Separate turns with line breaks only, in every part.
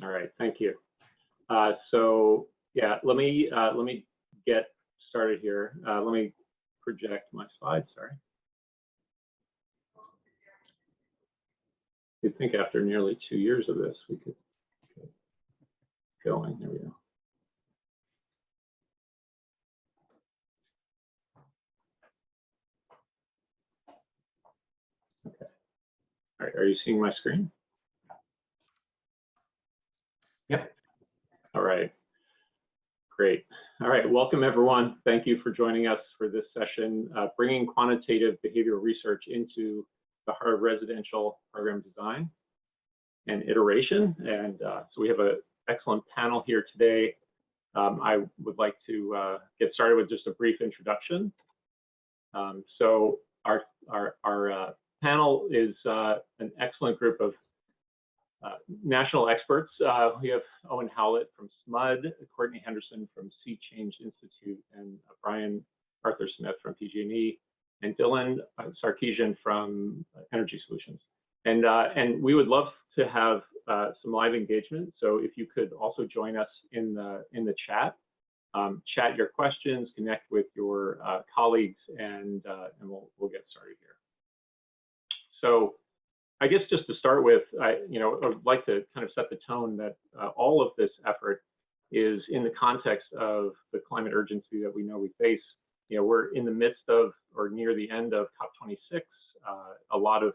All right, thank you. So yeah, let me get started here. Let me project my slides. Sorry. You'd think after nearly 2 years of this, we could get going. There we go. Okay. All right, are you seeing my screen? Yep. All right. Great. All right, welcome everyone. Thank you for joining us for this session, bringing quantitative behavioral research into the heart of residential program design and iteration. And so we have an excellent panel here today. I would like to get started with just a brief introduction. So our panel is an excellent group of national experts. We have Owen Howlett from SMUD, Courtney Henderson from Sea Change Institute, and Brian Arthur Smith from PG&E, and Dylan Sarkeesian from Energy Solutions. And we would love to have some live engagement. So if you could also join us in the chat, chat your questions, connect with your colleagues, and we'll get started here. So I guess just to start with, I would like to kind of set the tone that all of this effort is in the context of the climate urgency that we know we face. We're in the midst of, or near the end of COP26, a lot of,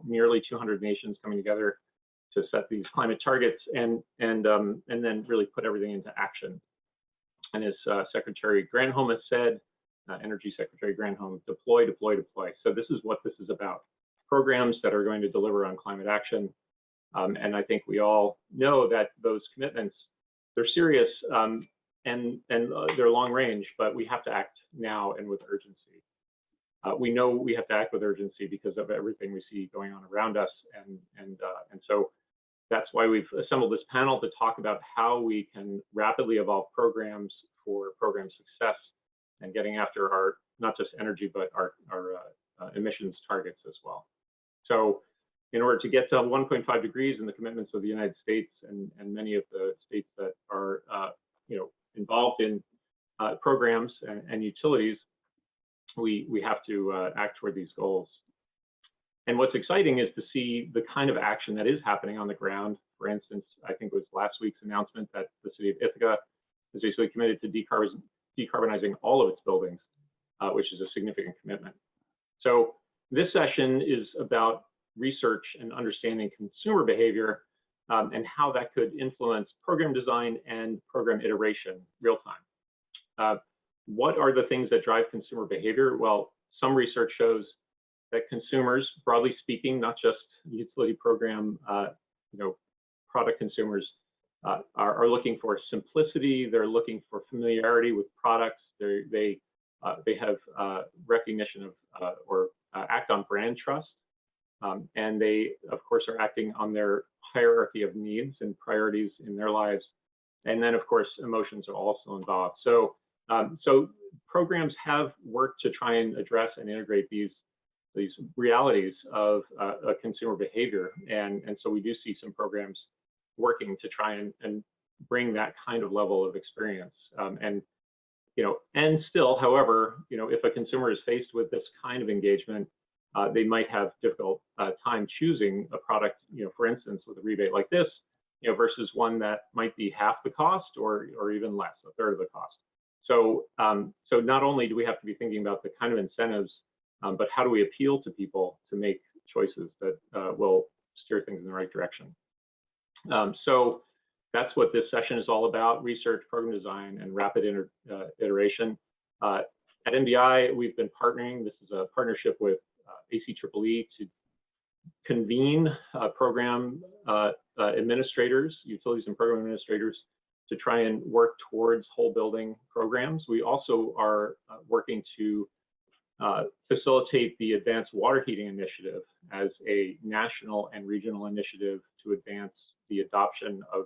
nearly 200 nations coming together to set these climate targets and then really put everything into action. And as Secretary Granholm has said, Energy Secretary Granholm, deploy, deploy, deploy. So this is what this is about. Programs that are going to deliver on climate action. And I think we all know that those commitments, they're serious and they're long range, but we have to act now and with urgency. We know we have to act with urgency because of everything we see going on around us. And so that's why we've assembled this panel to talk about how we can rapidly evolve programs for program success and getting after our, not just energy, but our emissions targets as well. So in order to get to 1.5 degrees and the commitments of the United States and many of the states that are involved in programs and utilities, we have to act toward these goals. And what's exciting is to see the kind of action that is happening on the ground. For instance, I think it was last week's announcement that the city of Ithaca is basically committed to decarbonizing all of its buildings, which is a significant commitment. So this session is about research and understanding consumer behavior and how that could influence program design and program iteration real time. What are the things that drive consumer behavior? Well, some research shows that consumers, broadly speaking, not just utility program, product consumers, are looking for simplicity. They're looking for familiarity with products. They have recognition of or act on brand trust, and they, of course, are acting on their hierarchy of needs and priorities in their lives. And then, of course, emotions are also involved. So, so programs have worked to try and address and integrate these realities of consumer behavior, and so we do see some programs working to try and bring that kind of level of experience. And still, however, if a consumer is faced with this kind of engagement, they might have difficult time choosing a product, for instance, with a rebate like this, versus one that might be half the cost or even less, a third of the cost. So, so not only do we have to be thinking about the kind of incentives, but how do we appeal to people to make choices that will steer things in the right direction? So that's what this session is all about: research, program design, and rapid iteration. At NBI, we've been partnering. This is a partnership with ACEEE to convene program administrators, utilities and program administrators, to try and work towards whole building programs. We also are working to facilitate the Advanced Water Heating Initiative as a national and regional initiative to advance the adoption of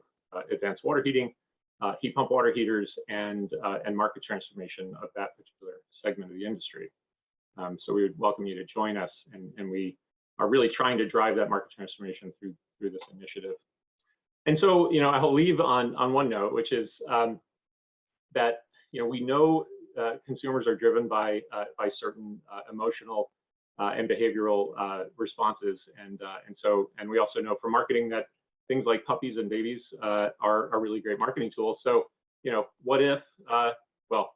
advanced water heating, heat pump water heaters, and market transformation of that particular segment of the industry. So we would welcome you to join us, and we are really trying to drive that market transformation through this initiative. And so, I'll leave on one note, which is that, we know consumers are driven by certain emotional and behavioral responses. And we also know from marketing that things like puppies and babies are really great marketing tools. So, what if, well,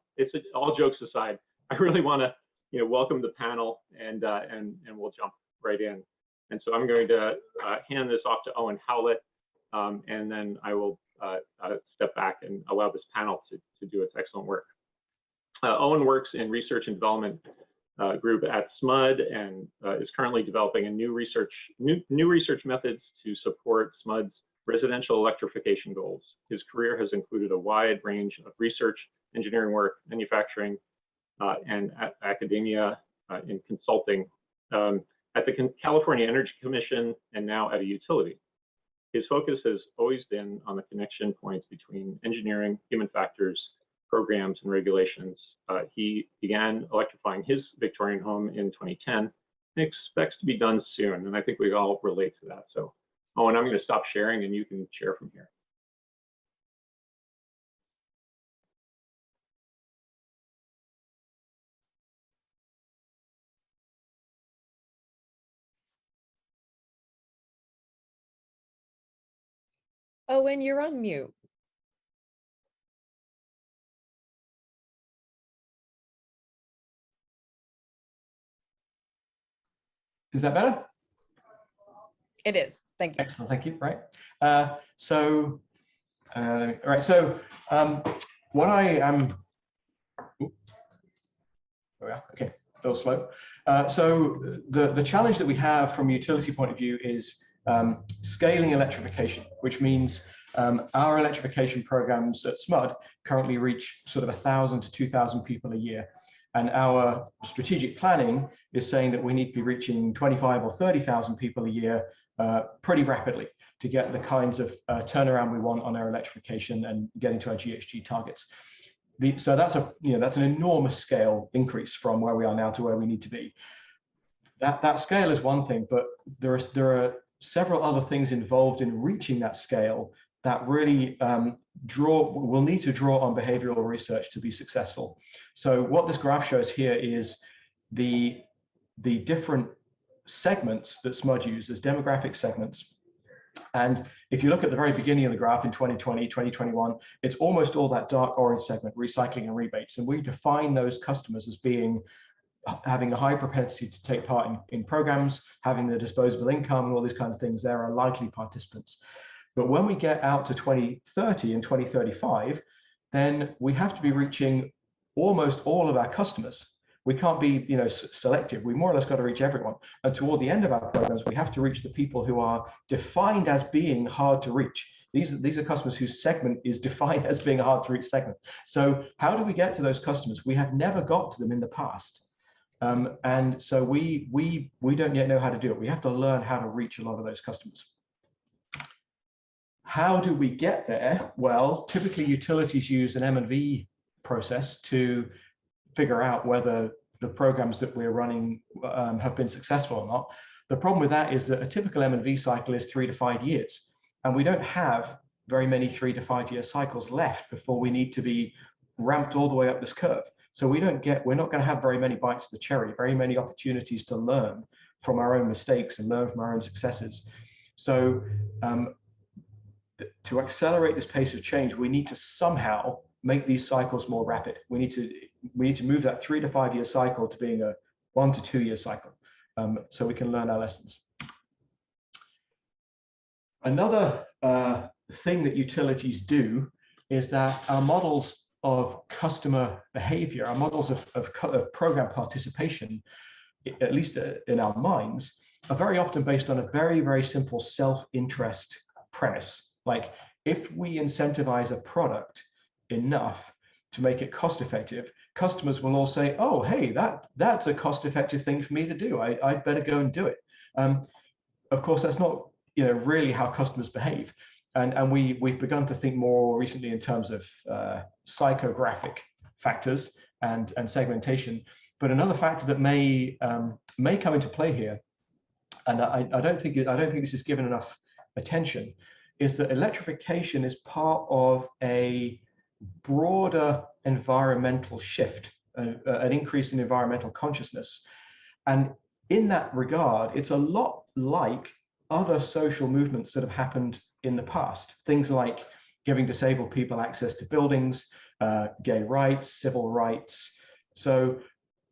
all jokes aside, I really want to, welcome the panel and we'll jump right in. And so I'm going to hand this off to Owen Howlett, and then I will step back and allow this panel to do its excellent work. Owen works in research and development group at SMUD and is currently developing a new research methods to support SMUD's residential electrification goals. His career has included a wide range of research, engineering work, manufacturing, and academia in consulting at the California Energy Commission and now at a utility. His focus has always been on the connection points between engineering, human factors, programs, and regulations. He began electrifying his Victorian home in 2010 and expects to be done soon. And I think we all relate to that. So, Owen, I'm going to stop sharing and you can share from here.
Owen, you're on mute.
Is that better?
It is. Thank you.
Excellent. Thank you. Right. All right. So what I am. Okay. A little slow. So the challenge that we have from a utility point of view is scaling electrification, which means our electrification programs at SMUD currently reach sort of 1,000 to 2,000 people a year. And our strategic planning is saying that we need to be reaching 25 or 30,000 people a year pretty rapidly to get the kinds of turnaround we want on our electrification and getting to our GHG targets. So that's an enormous scale increase from where we are now to where we need to be. That scale is one thing, but there are several other things involved in reaching that scale that really will need to draw on behavioral research to be successful. So what this graph shows here is the different segments that SMUD uses, demographic segments. And if you look at the very beginning of the graph in 2020, 2021, it's almost all that dark orange segment, recycling and rebates. And we define those customers as having a high propensity to take part in programs, having the disposable income and all these kinds of things. There are likely participants. But when we get out to 2030 and 2035, then we have to be reaching almost all of our customers. We can't be, selective. We more or less got to reach everyone. And toward the end of our programs, we have to reach the people who are defined as being hard to reach. These are customers whose segment is defined as being a hard to reach segment. So how do we get to those customers? We have never got to them in the past. And so we don't yet know how to do it. We have to learn how to reach a lot of those customers. How do we get there? Well, typically utilities use an M&V process to figure out whether the programs that we're running have been successful or not. The problem with that is that a typical M&V cycle is 3 to 5 years, and we don't have very many 3 to 5 year cycles left before we need to be ramped all the way up this curve. So we're not going to have very many bites of the cherry, very many opportunities to learn from our own mistakes and learn from our own successes. So to accelerate this pace of change, we need to somehow make these cycles more rapid. We need to move that 3 to 5 year cycle to being a 1 to 2 year cycle, so we can learn our lessons. Another thing that utilities do is that our models of customer behavior, our models of program participation, at least in our minds, are very often based on a very, very simple self-interest premise. Like, if we incentivize a product enough to make it cost effective, customers will all say, oh, hey, that's a cost effective thing for me to do. I'd better go and do it. Of course, that's not really how customers behave. And we've begun to think more recently in terms of psychographic factors and segmentation. But another factor that may come into play here, and I don't think this is given enough attention, is that electrification is part of a broader environmental shift, an increase in environmental consciousness. And in that regard, it's a lot like other social movements that have happened in the past. Things like giving disabled people access to buildings, gay rights, civil rights. So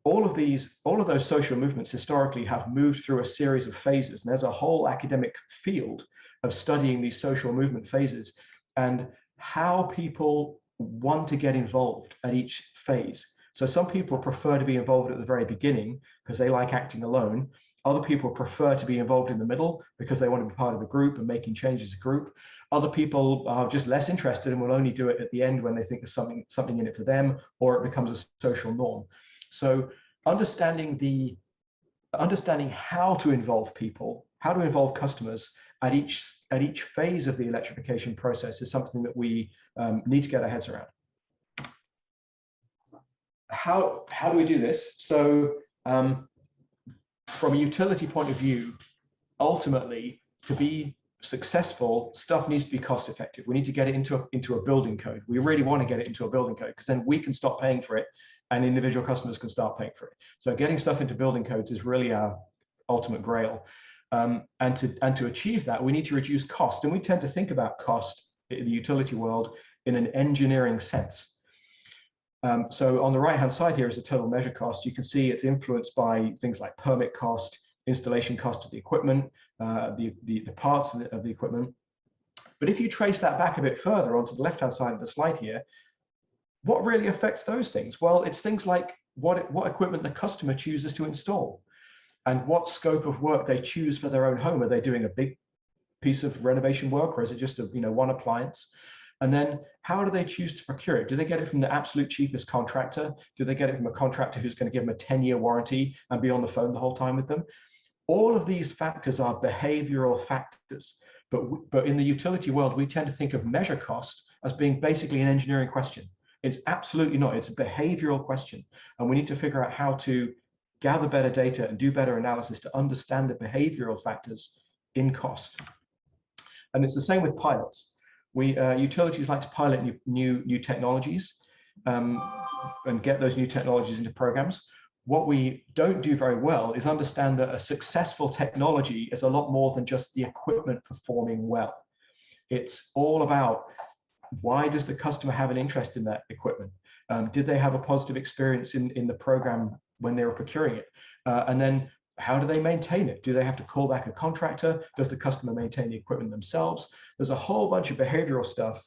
all of those social movements historically have moved through a series of phases. And there's a whole academic field of studying these social movement phases and how people want to get involved at each phase. So some people prefer to be involved at the very beginning because they like acting alone. Other people prefer to be involved in the middle because they want to be part of a group and making changes as a group. Other people are just less interested and will only do it at the end when they think there's something in it for them, or it becomes a social norm. So understanding how to involve people, how to involve customers at each phase of the electrification process is something that we need to get our heads around. How do we do this? So from a utility point of view, ultimately, to be successful, stuff needs to be cost effective. We need to get it into a building code. We really want to get it into a building code because then we can stop paying for it and individual customers can start paying for it. So getting stuff into building codes is really our ultimate grail. And to achieve that, we need to reduce cost. And we tend to think about cost in the utility world in an engineering sense. So on the right-hand side here is the total measure cost. You can see it's influenced by things like permit cost, installation cost of the equipment, the parts of the equipment. But if you trace that back a bit further onto the left-hand side of the slide here, what really affects those things? Well, it's things like what equipment the customer chooses to install and what scope of work they choose for their own home. Are they doing a big piece of renovation work, or is it just one appliance? And then how do they choose to procure it? Do they get it from the absolute cheapest contractor? Do they get it from a contractor who's going to give them a 10-year warranty and be on the phone the whole time with them? All of these factors are behavioral factors. But in the utility world, we tend to think of measure cost as being basically an engineering question. It's absolutely not. It's a behavioral question. And we need to figure out how to gather better data and do better analysis to understand the behavioral factors in cost. And it's the same with pilots. Utilities like to pilot new technologies and get those new technologies into programs. What we don't do very well is understand that a successful technology is a lot more than just the equipment performing well. It's all about, why does the customer have an interest in that equipment? Did they have a positive experience in the program when they were procuring it? And then how do they maintain it? Do they have to call back a contractor? Does the customer maintain the equipment themselves? There's a whole bunch of behavioral stuff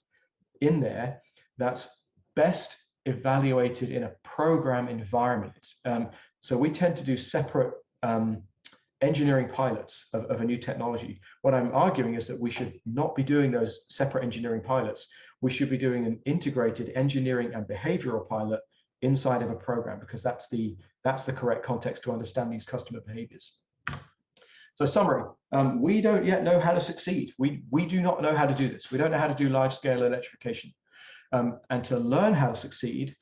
in there that's best evaluated in a program environment. So we tend to do separate engineering pilots of a new technology. What I'm arguing is that we should not be doing those separate engineering pilots. We should be doing an integrated engineering and behavioral pilot inside of a program, because that's the correct context to understand these customer behaviors. So summary, we don't yet know how to succeed. We do not know how to do this. We don't know how to do large-scale electrification. And to learn how to succeed,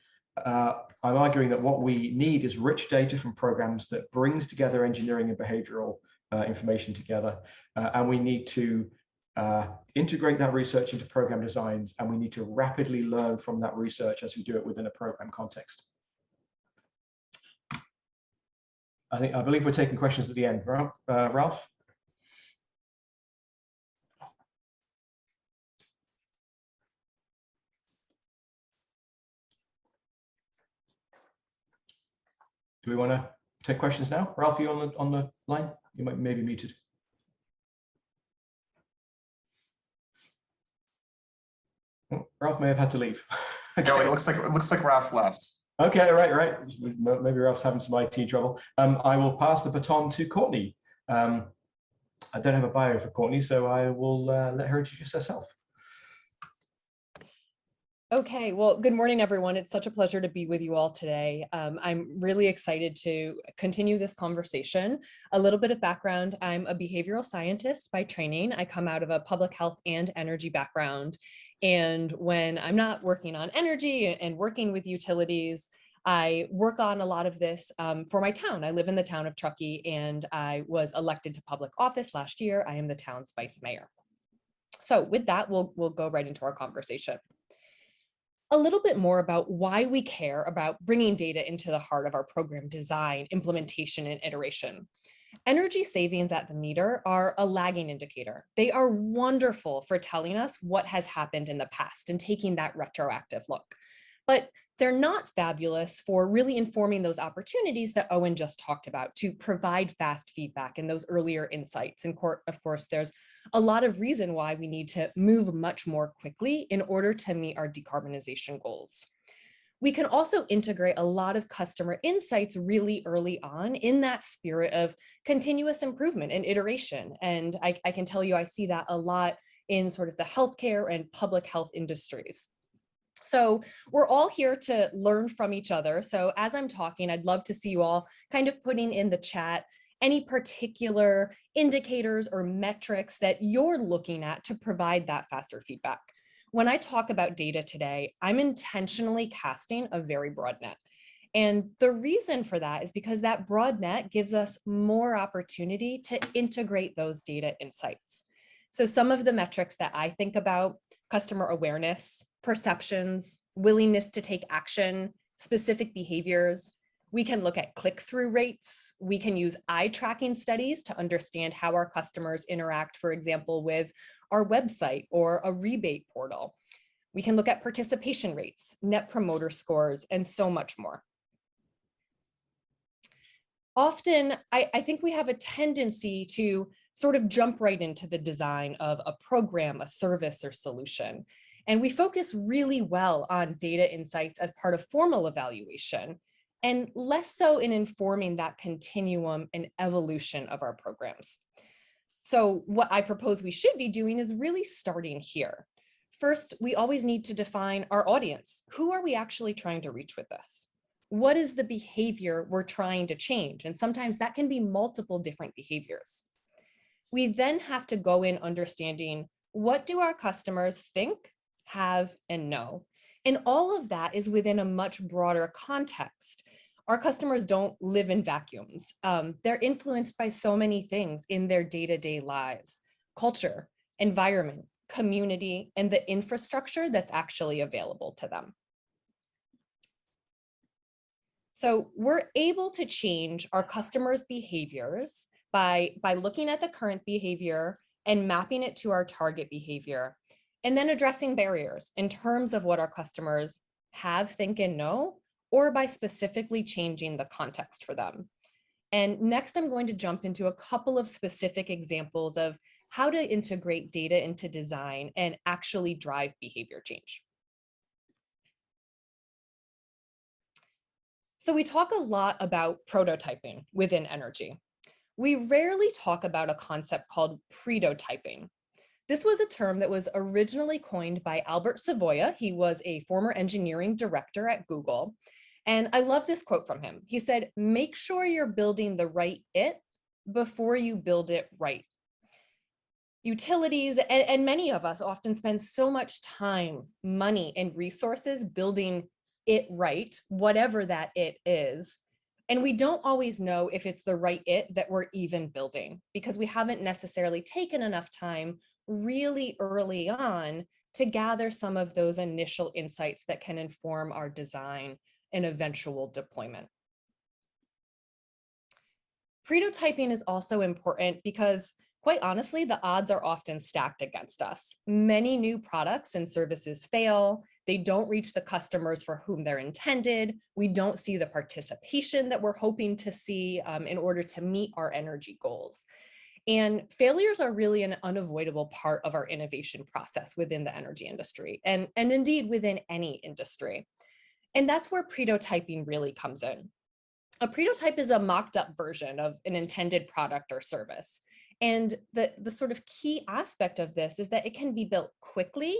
I'm arguing that what we need is rich data from programs that brings together engineering and behavioral information together. And we need to integrate that research into program designs, and we need to rapidly learn from that research as we do it within a program context. I believe we're taking questions at the end. Ralph? Do we want to take questions now? Ralph, are you on the line? You may be muted. Oh, Ralph may have had to leave. Okay.
No, it looks like Ralph left.
Okay, right. Maybe Ralph's having some IT trouble. I will pass the baton to Courtney. I don't have a bio for Courtney, so I will let her introduce herself.
Okay, well, good morning, everyone. It's such a pleasure to be with you all today. I'm really excited to continue this conversation. A little bit of background, I'm a behavioral scientist by training. I come out of a public health and energy background. And when I'm not working on energy and working with utilities, I work on a lot of this for my town. I live in the town of Truckee, and I was elected to public office last year. I am the town's vice mayor. So with that, we'll go right into our conversation. A little bit more about why we care about bringing data into the heart of our program design, implementation, and iteration. Energy savings at the meter are a lagging indicator. They are wonderful for telling us what has happened in the past and taking that retroactive look. But they're not fabulous for really informing those opportunities that Owen just talked about to provide fast feedback and those earlier insights. And of course, there's a lot of reason why we need to move much more quickly in order to meet our decarbonization goals. We can also integrate a lot of customer insights really early on in that spirit of continuous improvement and iteration. And I can tell you, I see that a lot in sort of the healthcare and public health industries. So we're all here to learn from each other. So as I'm talking, I'd love to see you all kind of putting in the chat any particular indicators or metrics that you're looking at to provide that faster feedback. When I talk about data today, I'm intentionally casting a very broad net. And the reason for that is because that broad net gives us more opportunity to integrate those data insights. So some of the metrics that I think about: customer awareness, perceptions, willingness to take action, specific behaviors. We can look at click-through rates. We can use eye tracking studies to understand how our customers interact, for example, with our website or a rebate portal. We can look at participation rates, net promoter scores, and so much more. Often, I think we have a tendency to sort of jump right into the design of a program, a service, or solution. And we focus really well on data insights as part of formal evaluation, and less so in informing that continuum and evolution of our programs. So what I propose we should be doing is really starting here. First, we always need to define our audience. Who are we actually trying to reach with this? What is the behavior we're trying to change? And sometimes that can be multiple different behaviors. We then have to go in understanding, what do our customers think, have, and know? And all of that is within a much broader context. Our customers don't live in vacuums. They're influenced by so many things in their day-to-day lives: culture, environment, community, and the infrastructure that's actually available to them. So we're able to change our customers' behaviors by looking at the current behavior and mapping it to our target behavior, and then addressing barriers in terms of what our customers have, think, and know, or by specifically changing the context for them. And next, I'm going to jump into a couple of specific examples of how to integrate data into design and actually drive behavior change. So we talk a lot about prototyping within energy. We rarely talk about a concept called pretotyping. This was a term that was originally coined by Albert Savoya. He was a former engineering director at Google. And I love this quote from him. He said, "Make sure you're building the right it before you build it right." Utilities and many of us often spend so much time, money, and resources building it right, whatever that it is. And we don't always know if it's the right it that we're even building, because we haven't necessarily taken enough time really early on to gather some of those initial insights that can inform our design and eventual deployment. Pretotyping is also important because, quite honestly, the odds are often stacked against us. Many new products and services fail. They don't reach the customers for whom they're intended. We don't see the participation that we're hoping to see in order to meet our energy goals. And failures are really an unavoidable part of our innovation process within the energy industry, and indeed within any industry. And that's where pretotyping really comes in. A pretotype is a mocked up version of an intended product or service. And the sort of key aspect of this is that it can be built quickly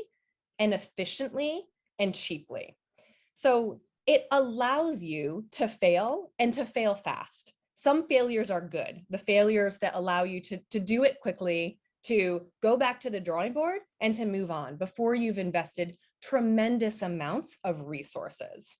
and efficiently and cheaply. So it allows you to fail and to fail fast. Some failures are good, the failures that allow you to do it quickly, to go back to the drawing board and to move on before you've invested tremendous amounts of resources.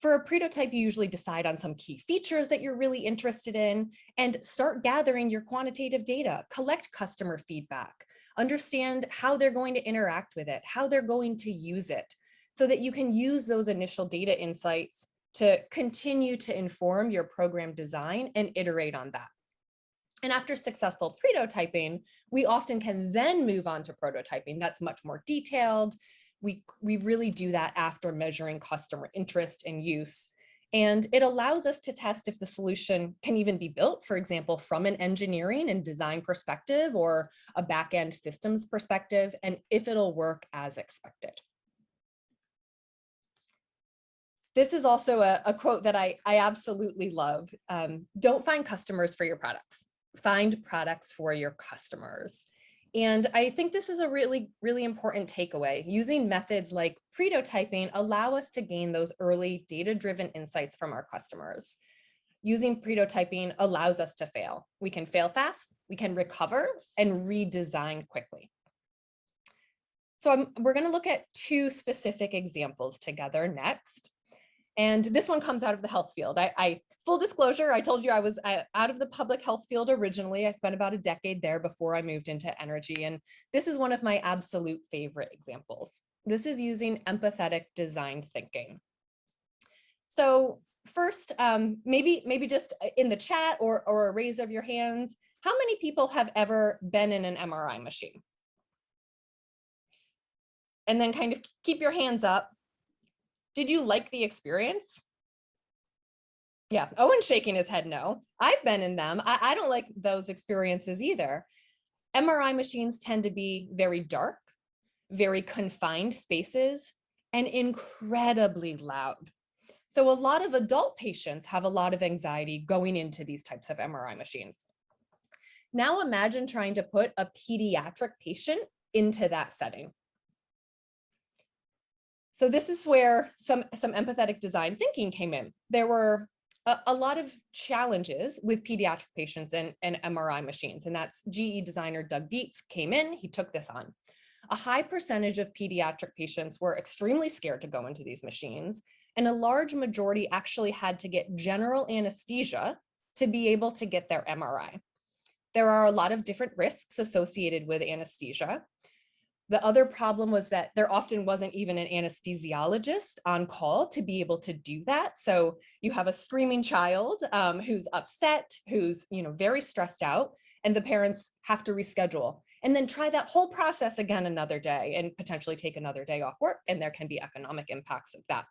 For a pretotype, you usually decide on some key features that you're really interested in and start gathering your quantitative data, collect customer feedback, understand how they're going to interact with it, how they're going to use it, so that you can use those initial data insights to continue to inform your program design and iterate on that. And after successful prototyping, we often can then move on to prototyping. That's much more detailed. We really do that after measuring customer interest and use. And it allows us to test if the solution can even be built, for example, from an engineering and design perspective or a back-end systems perspective, and if it'll work as expected. This is also a quote that I absolutely love. Don't find customers for your products. Find products for your customers. And I think this is a really, really important takeaway. Using methods like prototyping allow us to gain those early data-driven insights from our customers. Using prototyping allows us to fail. We can fail fast, we can recover, and redesign quickly. So we're going to look at two specific examples together next. And this one comes out of the health field. Full disclosure, I told you I was out of the public health field originally. I spent about a decade there before I moved into energy. And this is one of my absolute favorite examples. This is using empathetic design thinking. So first, maybe just in the chat or a raise of your hands, how many people have ever been in an MRI machine? And then kind of keep your hands up. Did you like the experience? Yeah, Owen's shaking his head no. I've been in them. I don't like those experiences either. MRI machines tend to be very dark, very confined spaces, and incredibly loud. So a lot of adult patients have a lot of anxiety going into these types of MRI machines. Now imagine trying to put a pediatric patient into that setting. So this is where some empathetic design thinking came in. There were a lot of challenges with pediatric patients and MRI machines, and that's GE designer Doug Dietz came in, he took this on. A high percentage of pediatric patients were extremely scared to go into these machines, and a large majority actually had to get general anesthesia to be able to get their MRI. There are a lot of different risks associated with anesthesia. The other problem was that there often wasn't even an anesthesiologist on call to be able to do that. So you have a screaming child who's upset, who's very stressed out, and the parents have to reschedule and then try that whole process again another day and potentially take another day off work, and there can be economic impacts of that.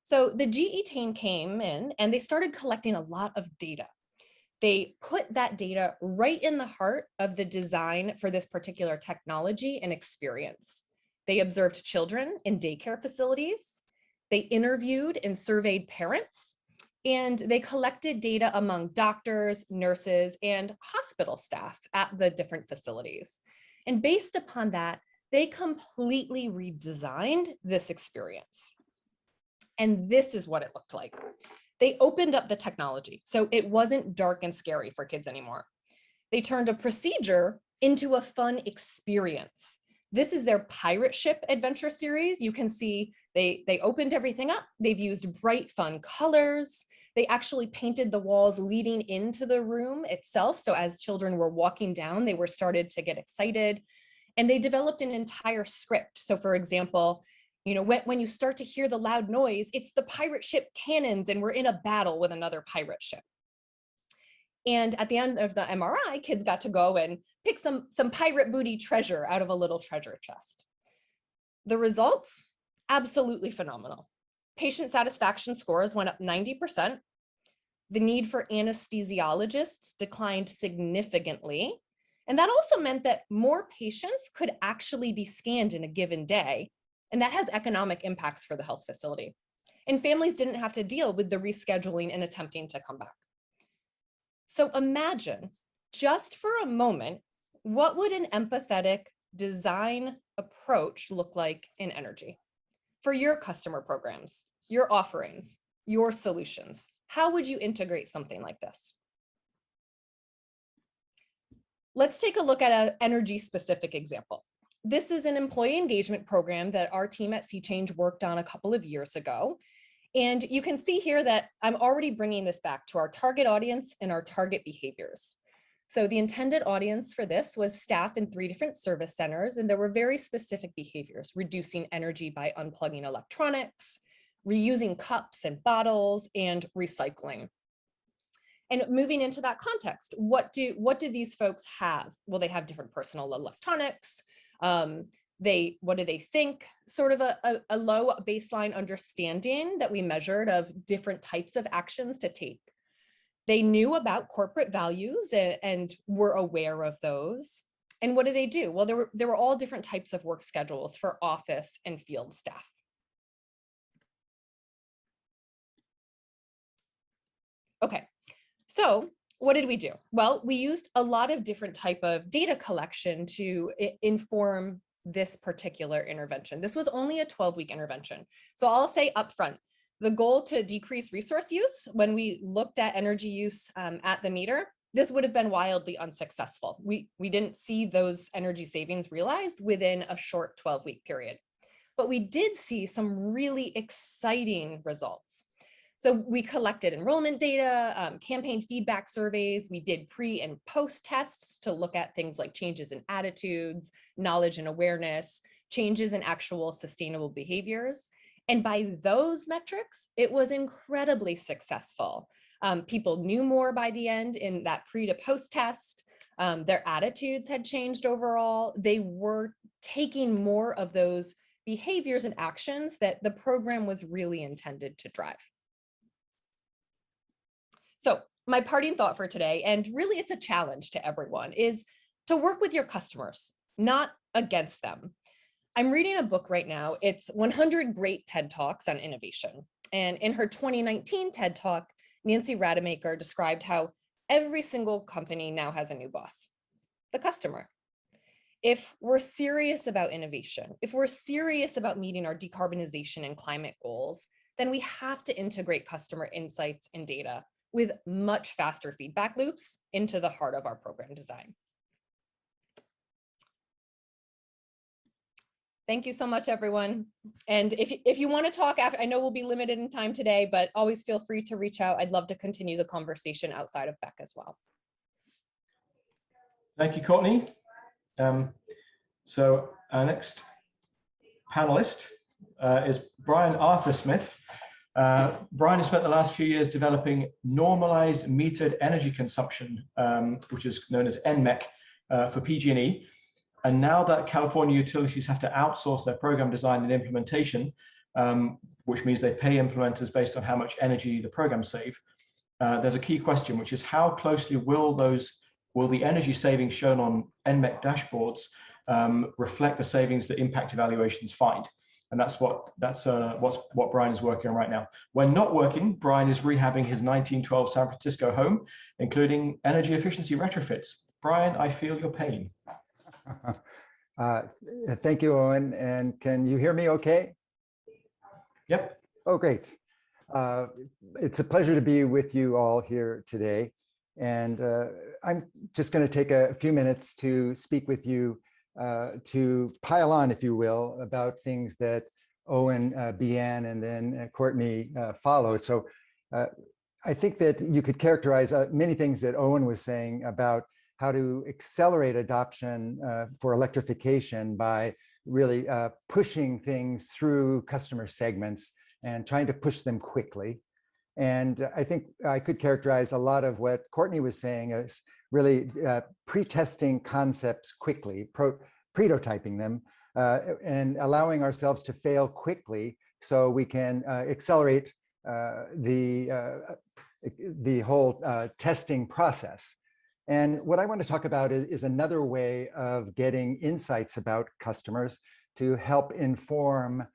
So the GE team came in and they started collecting a lot of data. They put that data right in the heart of the design for this particular technology and experience. They observed children in daycare facilities. They interviewed and surveyed parents, and they collected data among doctors, nurses, and hospital staff at the different facilities. And based upon that, they completely redesigned this experience. And this is what it looked like. They opened up the technology, so it wasn't dark and scary for kids anymore. They turned a procedure into a fun experience. This is their pirate ship adventure series. You can see they opened everything up. They've used bright, fun colors. They actually painted the walls leading into the room itself. So as children were walking down, they were started to get excited. And they developed an entire script. So for example, when you start to hear the loud noise, it's the pirate ship cannons and we're in a battle with another pirate ship. And at the end of the MRI, kids got to go and pick some pirate booty treasure out of a little treasure chest. The results, absolutely phenomenal. Patient satisfaction scores went up 90%. The need for anesthesiologists declined significantly. And that also meant that more patients could actually be scanned in a given day. And that has economic impacts for the health facility. And families didn't have to deal with the rescheduling and attempting to come back. So imagine, just for a moment, what would an empathetic design approach look like in energy? For your customer programs, your offerings, your solutions, how would you integrate something like this? Let's take a look at an energy-specific example. This is an employee engagement program that our team at C-Change worked on a couple of years ago. And you can see here that I'm already bringing this back to our target audience and our target behaviors. So the intended audience for this was staff in 3 different service centers, and there were very specific behaviors: reducing energy by unplugging electronics, reusing cups and bottles, and recycling. And moving into that context, what do these folks have? Well, they have different personal electronics. What do they think? Sort of a low baseline understanding that we measured of different types of actions to take. They knew about corporate values and were aware of those. And what do they do? Well, there were all different types of work schedules for office and field staff. Okay, so what did we do? Well, we used a lot of different type of data collection to inform this particular intervention. This was only a 12-week intervention. So I'll say upfront, the goal to decrease resource use, when we looked at energy use at the meter, this would have been wildly unsuccessful. We didn't see those energy savings realized within a short 12-week period. But we did see some really exciting results. So we collected enrollment data, campaign feedback surveys. We did pre and post tests to look at things like changes in attitudes, knowledge and awareness, changes in actual sustainable behaviors. And by those metrics, it was incredibly successful. People knew more by the end in that pre to post test. Their attitudes had changed overall. They were taking more of those behaviors and actions that the program was really intended to drive. So my parting thought for today, and really it's a challenge to everyone, is to work with your customers, not against them. I'm reading a book right now. It's 100 Great TED Talks on Innovation. And in her 2019 TED Talk, Nancy Rademacher described how every single company now has a new boss, the customer. If we're serious about innovation, if we're serious about meeting our decarbonization and climate goals, then we have to integrate customer insights and data with much faster feedback loops into the heart of our program design. Thank you so much, everyone. And if you want to talk after, I know we'll be limited in time today, but always feel free to reach out. I'd love to continue the conversation outside of BECC as well.
Thank you, Courtney. So our next panelist is Brian Arthur Smith. Brian has spent the last few years developing normalized metered energy consumption, which is known as NMEC for PG&E. And now that California utilities have to outsource their program design and implementation, which means they pay implementers based on how much energy the programs save, there's a key question, which is how closely will the energy savings shown on NMEC dashboards reflect the savings that impact evaluations find? And that's what Brian is working on right now. When not working, Brian is rehabbing his 1912 San Francisco home, including energy efficiency retrofits. Brian, I feel your pain.
Thank you, Owen. And can you hear me okay?
Yep.
Oh, great. It's a pleasure to be with you all here today. And I'm just going to take a few minutes to speak with you to pile on, if you will, about things that Owen began and then Courtney followed. So I think that you could characterize many things that Owen was saying about how to accelerate adoption for electrification by really pushing things through customer segments and trying to push them quickly. And I think I could characterize a lot of what Courtney was saying as really pre-testing concepts quickly, prototyping them, and allowing ourselves to fail quickly so we can accelerate the whole testing process. And what I want to talk about is another way of getting insights about customers to help inform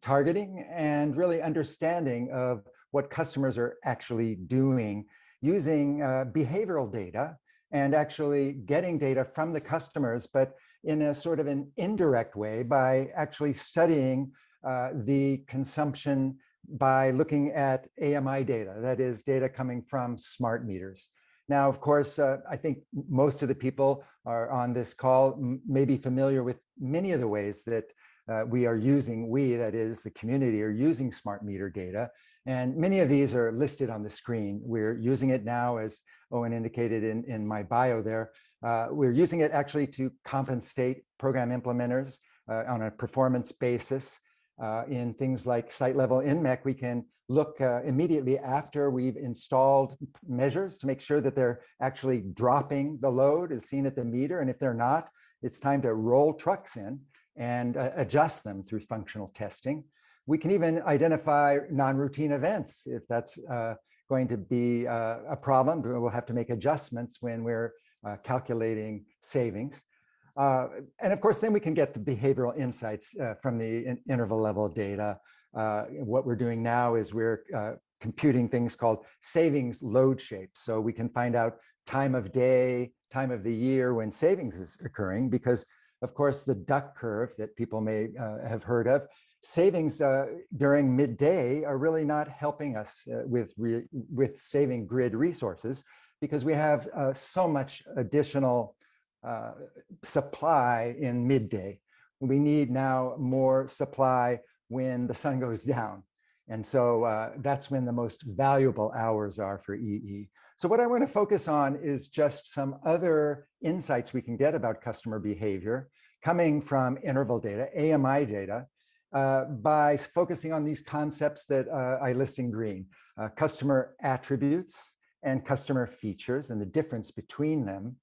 targeting and really understanding of what customers are actually doing using behavioral data and actually getting data from the customers, but in a sort of an indirect way by actually studying the consumption by looking at AMI data, that is data coming from smart meters. Now, of course, I think most of the people are on this call may be familiar with many of the ways that that is the community, are using smart meter data. And many of these are listed on the screen. We're using it now, as Owen indicated in my bio there. We're using it actually to compensate program implementers on a performance basis. In things like site level INMEC, we can look immediately after we've installed measures to make sure that they're actually dropping the load as seen at the meter. And if they're not, it's time to roll trucks in and adjust them through functional testing. We can even identify non-routine events if that's going to be a problem. We'll have to make adjustments when we're calculating savings. And of course, then we can get the behavioral insights from the interval level data. What we're doing now is we're computing things called savings load shapes. So we can find out time of day, time of the year when savings is occurring, because of course, the duck curve that people may have heard of, savings during midday are really not helping us with saving grid resources, because we have so much additional supply in midday. We need now more supply when the sun goes down. And so that's when the most valuable hours are for EE. So what I want to focus on is just some other insights we can get about customer behavior coming from interval data, AMI data, by focusing on these concepts that I list in green, customer attributes and customer features and the difference between them.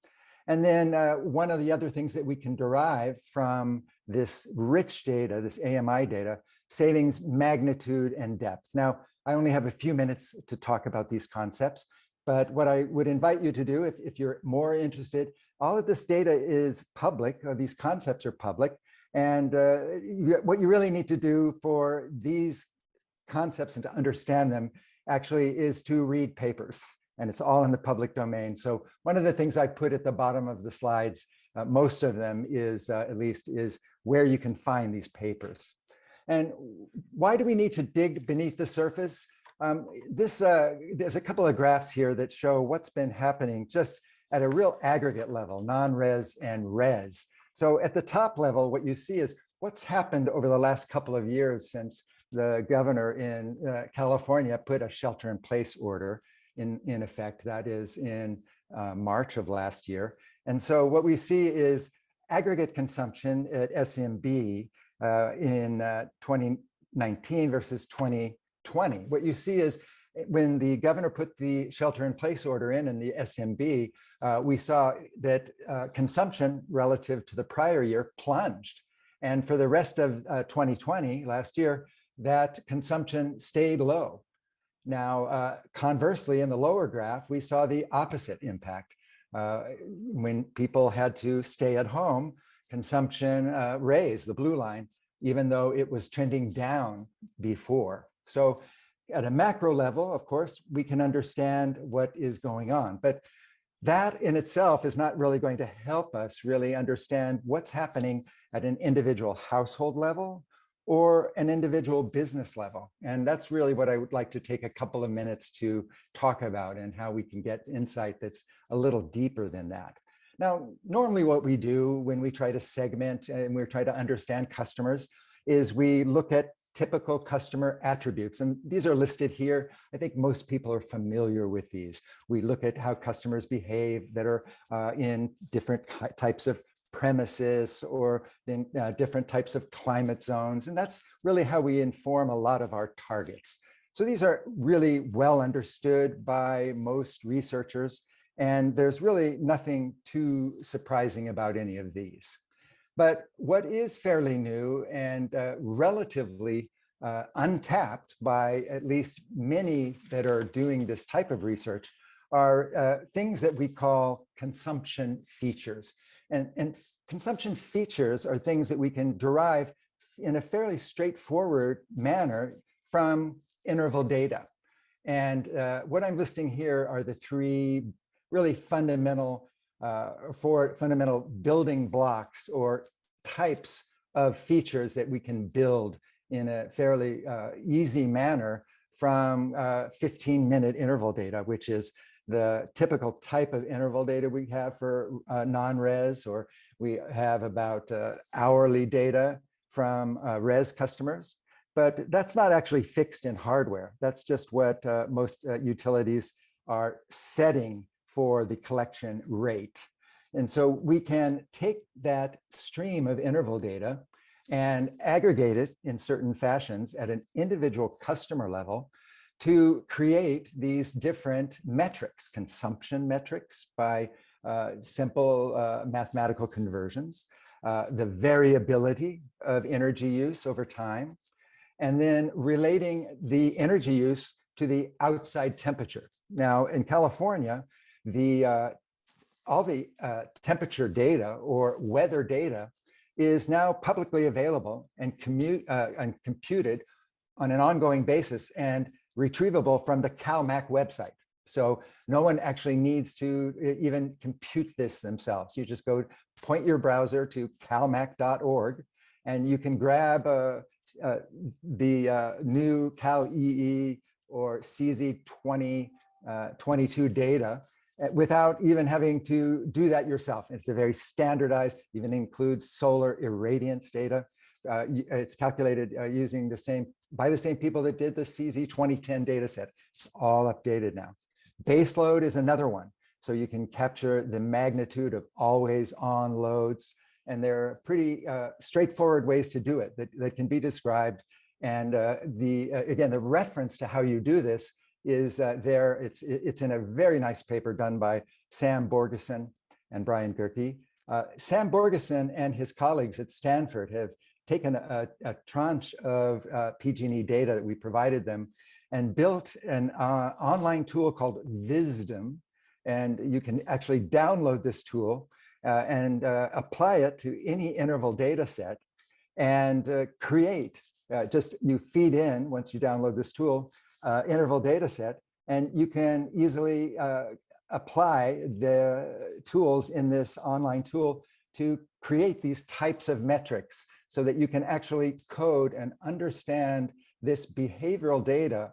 And then one of the other things that we can derive from this rich data, this AMI data, savings magnitude and depth. Now, I only have a few minutes to talk about these concepts, but what I would invite you to do, if you're more interested, all of this data is public, or these concepts are public. And what you really need to do for these concepts and to understand them actually is to read papers. And it's all in the public domain. So one of the things I put at the bottom of the slides, most of them is, at least, is where you can find these papers. And why do we need to dig beneath the surface? There's a couple of graphs here that show what's been happening just at a real aggregate level, non-res and res. So at the top level, what you see is what's happened over the last couple of years since the governor in California put a shelter-in-place order in effect, that is in March of last year. And so what we see is aggregate consumption at SMB in 2019 versus 2020. What you see is when the governor put the shelter-in-place order in the SMB, we saw that consumption relative to the prior year plunged. And for the rest of 2020, last year, that consumption stayed low. Now, conversely, in the lower graph, we saw the opposite impact. When people had to stay at home, consumption raised, the blue line, even though it was trending down before. So at a macro level, of course, we can understand what is going on, but that in itself is not really going to help us really understand what's happening at an individual household level or an individual business level. And that's really what I would like to take a couple of minutes to talk about, and how we can get insight that's a little deeper than that. Now, normally what we do when we try to segment and we try to understand customers is we look at typical customer attributes. And these are listed here. I think most people are familiar with these. We look at how customers behave that are in different types of premises or in different types of climate zones. And that's really how we inform a lot of our targets. So these are really well understood by most researchers, and there's really nothing too surprising about any of these. But what is fairly new and relatively untapped by at least many that are doing this type of research are things that we call consumption features. And consumption features are things that we can derive in a fairly straightforward manner from interval data. And what I'm listing here are the three really fundamental fundamental building blocks or types of features that we can build in a fairly easy manner from 15-minute interval data, which is the typical type of interval data we have for non-res, or we have about hourly data from res customers, but that's not actually fixed in hardware. That's just what most utilities are setting for the collection rate. And so we can take that stream of interval data and aggregate it in certain fashions at an individual customer level to create these different metrics, consumption metrics by simple mathematical conversions, the variability of energy use over time, and then relating the energy use to the outside temperature. Now, in California, all the temperature data or weather data is now publicly available and computed on an ongoing basis and retrievable from the CalMac website. So no one actually needs to even compute this themselves. You just point your browser to calmac.org, and you can grab the new Cal EE or CZ2022 data without even having to do that yourself. It's a very standardized, even includes solar irradiance data. It's calculated using by the same people that did the CZ2010 data set. It's all updated now. Baseload is another one. So you can capture the magnitude of always on loads. And there are pretty straightforward ways to do it that can be described. And again, the reference to how you do this is there. It's in a very nice paper done by Sam Borgeson and Brian Gerke. Sam Borgeson and his colleagues at Stanford have taken a tranche of PG&E data that we provided them and built an online tool called Wisdom. And you can actually download this tool and apply it to any interval data set and create, you feed in, once you download this tool, interval data set, and you can easily apply the tools in this online tool to create these types of metrics so that you can actually code and understand this behavioral data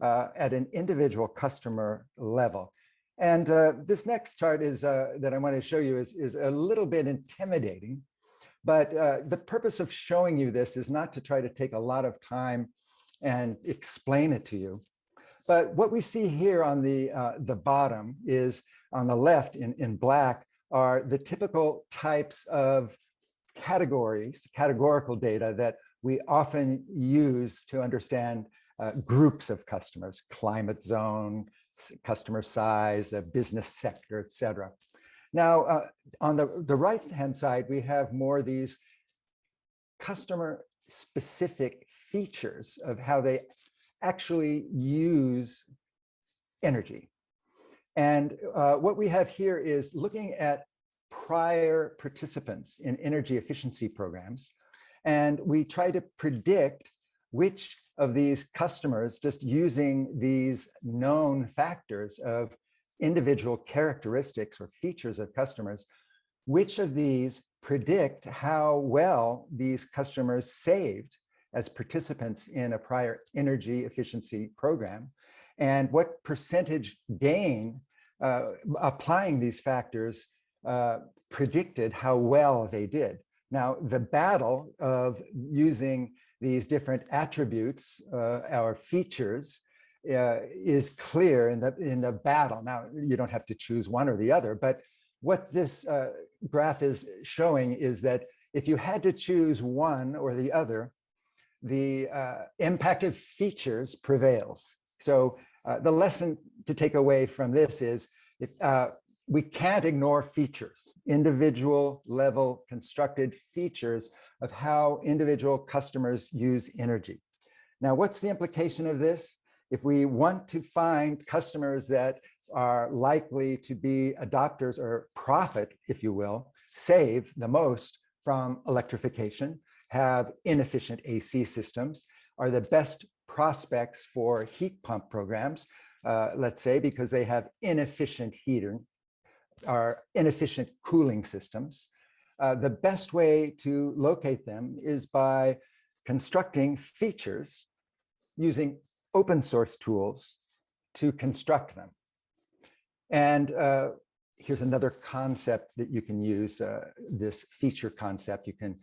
at an individual customer level. And this next chart is that I want to show you is a little bit intimidating, but the purpose of showing you this is not to try to take a lot of time and explain it to you. But what we see here on the bottom is, on the left in black, are the typical types of categorical data that we often use to understand groups of customers: climate zone, customer size, a business sector, et cetera. Now, on the right-hand side, we have more these customer-specific features of how they actually use energy. And what we have here is looking at prior participants in energy efficiency programs, and we try to predict which of these customers, just using these known factors of individual characteristics or features of customers, which of these predict how well these customers saved as participants in a prior energy efficiency program, and what percentage gain applying these factors predicted how well they did. Now, the battle of using these different attributes or features is clear in the battle. Now, you don't have to choose one or the other, but what this graph is showing is that if you had to choose one or the other, the impact of features prevails. So the lesson to take away from this is we can't ignore features, individual level constructed features of how individual customers use energy. Now, what's the implication of this? If we want to find customers that are likely to be adopters or profit, if you will, save the most from electrification, have inefficient AC systems, are the best prospects for heat pump programs, let's say, because they have inefficient heating, are inefficient cooling systems. The best way to locate them is by constructing features using open source tools to construct them. And here's another concept that you can use, this feature concept. You can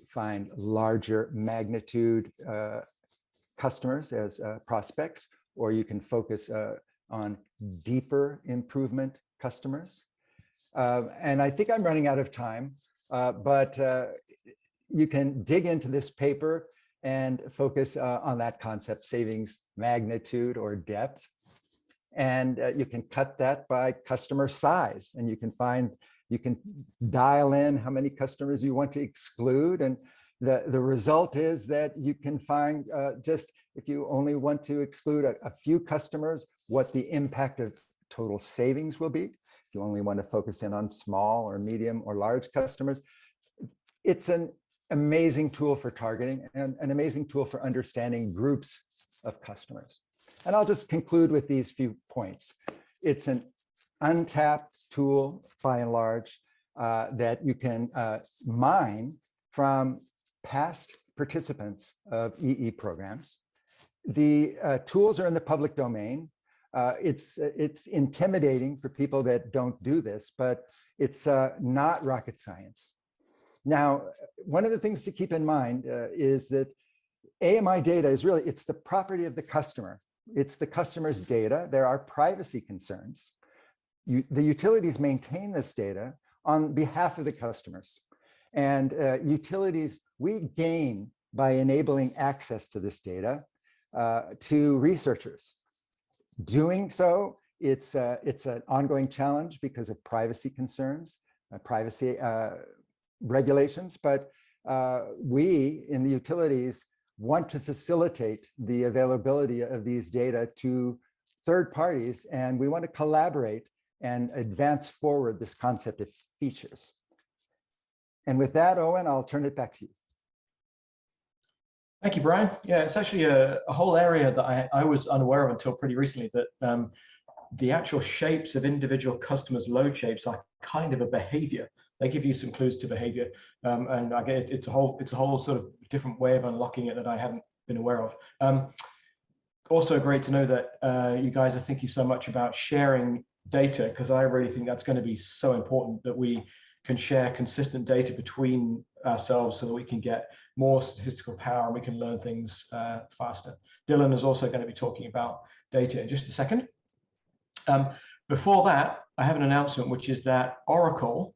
find larger magnitude customers as prospects, or you can focus on deeper improvement customers. And I think I'm running out of time, but you can dig into this paper and focus on that concept, savings magnitude or depth. And you can cut that by customer size, and you can dial in how many customers you want to exclude. And the result is that you can find just, if you only want to exclude a few customers, what the impact of total savings will be. If you only want to focus in on small or medium or large customers, it's an amazing tool for targeting and an amazing tool for understanding groups of customers. And I'll just conclude with these few points. It's an untapped tool, by and large, that you can mine from past participants of EE programs. The tools are in the public domain. It's intimidating for people that don't do this, but it's not rocket science. Now, one of the things to keep in mind is that AMI data is really, it's the property of the customer. It's the customer's data. There are privacy concerns. The utilities maintain this data on behalf of the customers. And utilities, we gain by enabling access to this data to researchers. Doing so, it's an ongoing challenge because of privacy concerns, privacy regulations, but we in the utilities want to facilitate the availability of these data to third parties, and we want to collaborate and advance forward this concept of features. And with that, Owen, I'll turn it back to you.
Thank you, Brian. Yeah, it's actually a whole area that I was unaware of until pretty recently, that the actual shapes of individual customers' load shapes are kind of a behavior. They give you some clues to behavior, and I get it's a whole sort of different way of unlocking it that I haven't been aware of. Also great to know that you guys are thinking so much about sharing data, because I really think that's going to be so important, that we can share consistent data between ourselves so that we can get more statistical power and we can learn things faster. Dylan is also going to be talking about data in just a second. Before that, I have an announcement, which is that Oracle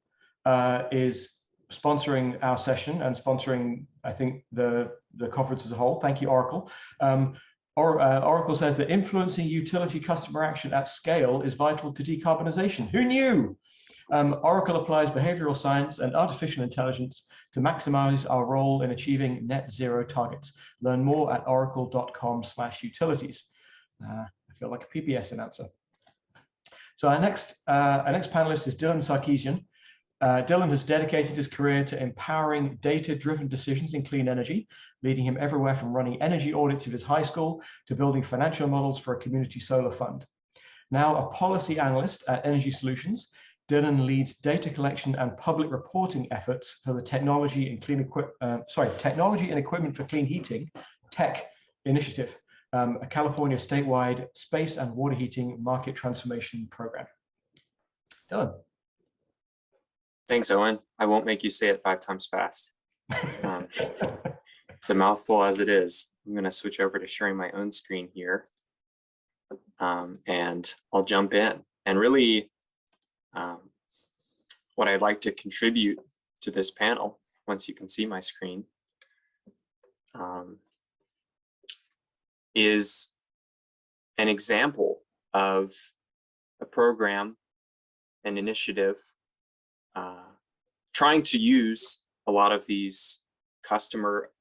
is sponsoring our session and sponsoring, I think, the conference as a whole. Thank you, Oracle. Oracle says that influencing utility customer action at scale is vital to decarbonization. Who knew? Oracle applies behavioral science and artificial intelligence to maximize our role in achieving net zero targets. Learn more at oracle.com/utilities. I feel like a PBS announcer. So our next panelist is Dylan Sarkeesian. Dylan has dedicated his career to empowering data-driven decisions in clean energy, leading him everywhere from running energy audits of his high school to building financial models for a community solar fund. Now a policy analyst at Energy Solutions, Dylan leads data collection and public reporting efforts for the Technology and Equipment for Clean Heating (TEC) initiative, a California statewide space and water heating market transformation program. Dylan.
Thanks, Owen. I won't make you say it 5 times fast. It's a mouthful as it is. I'm going to switch over to sharing my own screen here, and I'll jump in. And really, what I'd like to contribute to this panel, once you can see my screen, is an example of a program, an initiative, trying to use a lot of these customer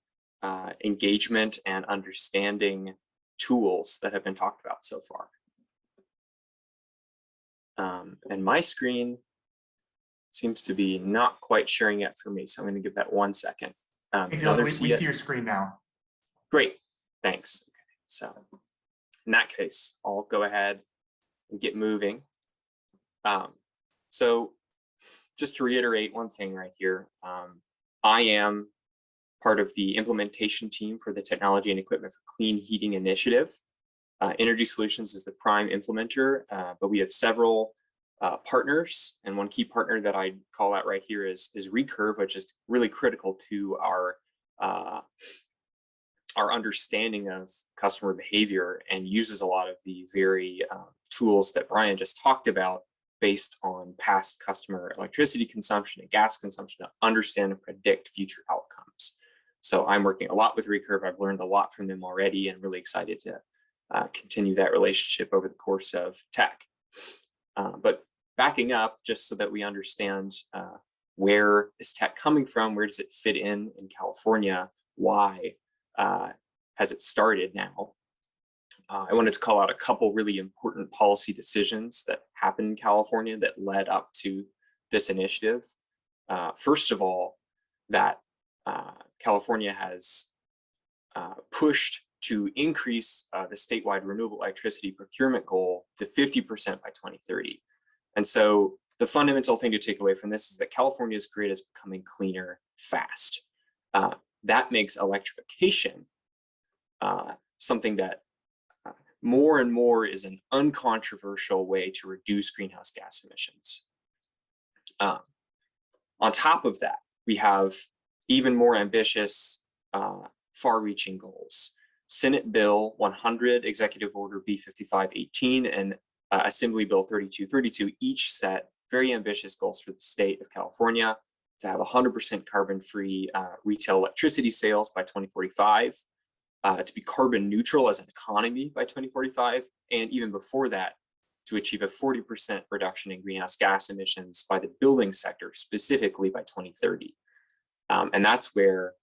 engagement and understanding tools that have been talked about so far. And my screen seems to be not quite sharing yet for me, so I'm going to give that 1 second.
Hey, Dylan, we see your screen now.
Great, thanks. Okay, so in that case, I'll go ahead and get moving. So just to reiterate one thing right here, I am part of the implementation team for the Technology and Equipment for Clean Heating initiative. Energy Solutions is the prime implementer, but we have several partners, and one key partner that I call out right here is Recurve, which is really critical to our understanding of customer behavior and uses a lot of the very tools that Brian just talked about based on past customer electricity consumption and gas consumption to understand and predict future outcomes. So I'm working a lot with Recurve. I've learned a lot from them already and really excited to continue that relationship over the course of tech. But backing up, just so that we understand where is tech coming from, where does it fit in California, why has it started now? I wanted to call out a couple really important policy decisions that happened in California that led up to this initiative. First of all, that California has pushed to increase the statewide renewable electricity procurement goal to 50% by 2030. And so the fundamental thing to take away from this is that California's grid is becoming cleaner fast. That makes electrification something that more and more is an uncontroversial way to reduce greenhouse gas emissions. On top of that, we have even more ambitious, far-reaching goals. Senate Bill 100, Executive Order B5518, and Assembly Bill 3232 each set very ambitious goals for the state of California to have 100% carbon-free retail electricity sales by 2045, to be carbon neutral as an economy by 2045, and even before that, to achieve a 40% reduction in greenhouse gas emissions by the building sector, specifically by 2030. And that's where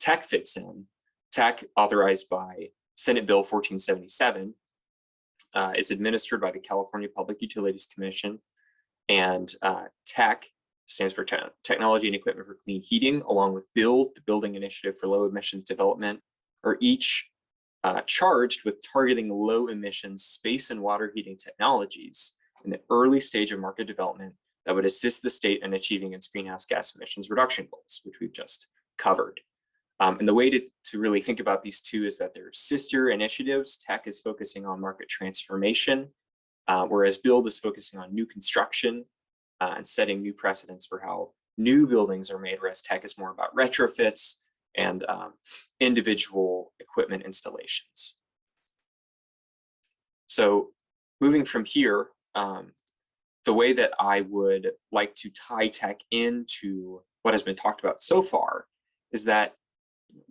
tech fits in. Tech, authorized by Senate Bill 1477, is administered by the California Public Utilities Commission, and TEC stands for Technology and Equipment for Clean Heating, along with BUILD, the Building Initiative for Low Emissions Development, are each charged with targeting low emissions space and water heating technologies in the early stage of market development that would assist the state in achieving its greenhouse gas emissions reduction goals, which we've just covered. And the way to really think about these two is that they're sister initiatives. TEC is focusing on market transformation, whereas BUILD is focusing on new construction and setting new precedents for how new buildings are made, whereas TEC is more about retrofits and individual equipment installations. So moving from here, the way that I would like to tie tech into what has been talked about so far is that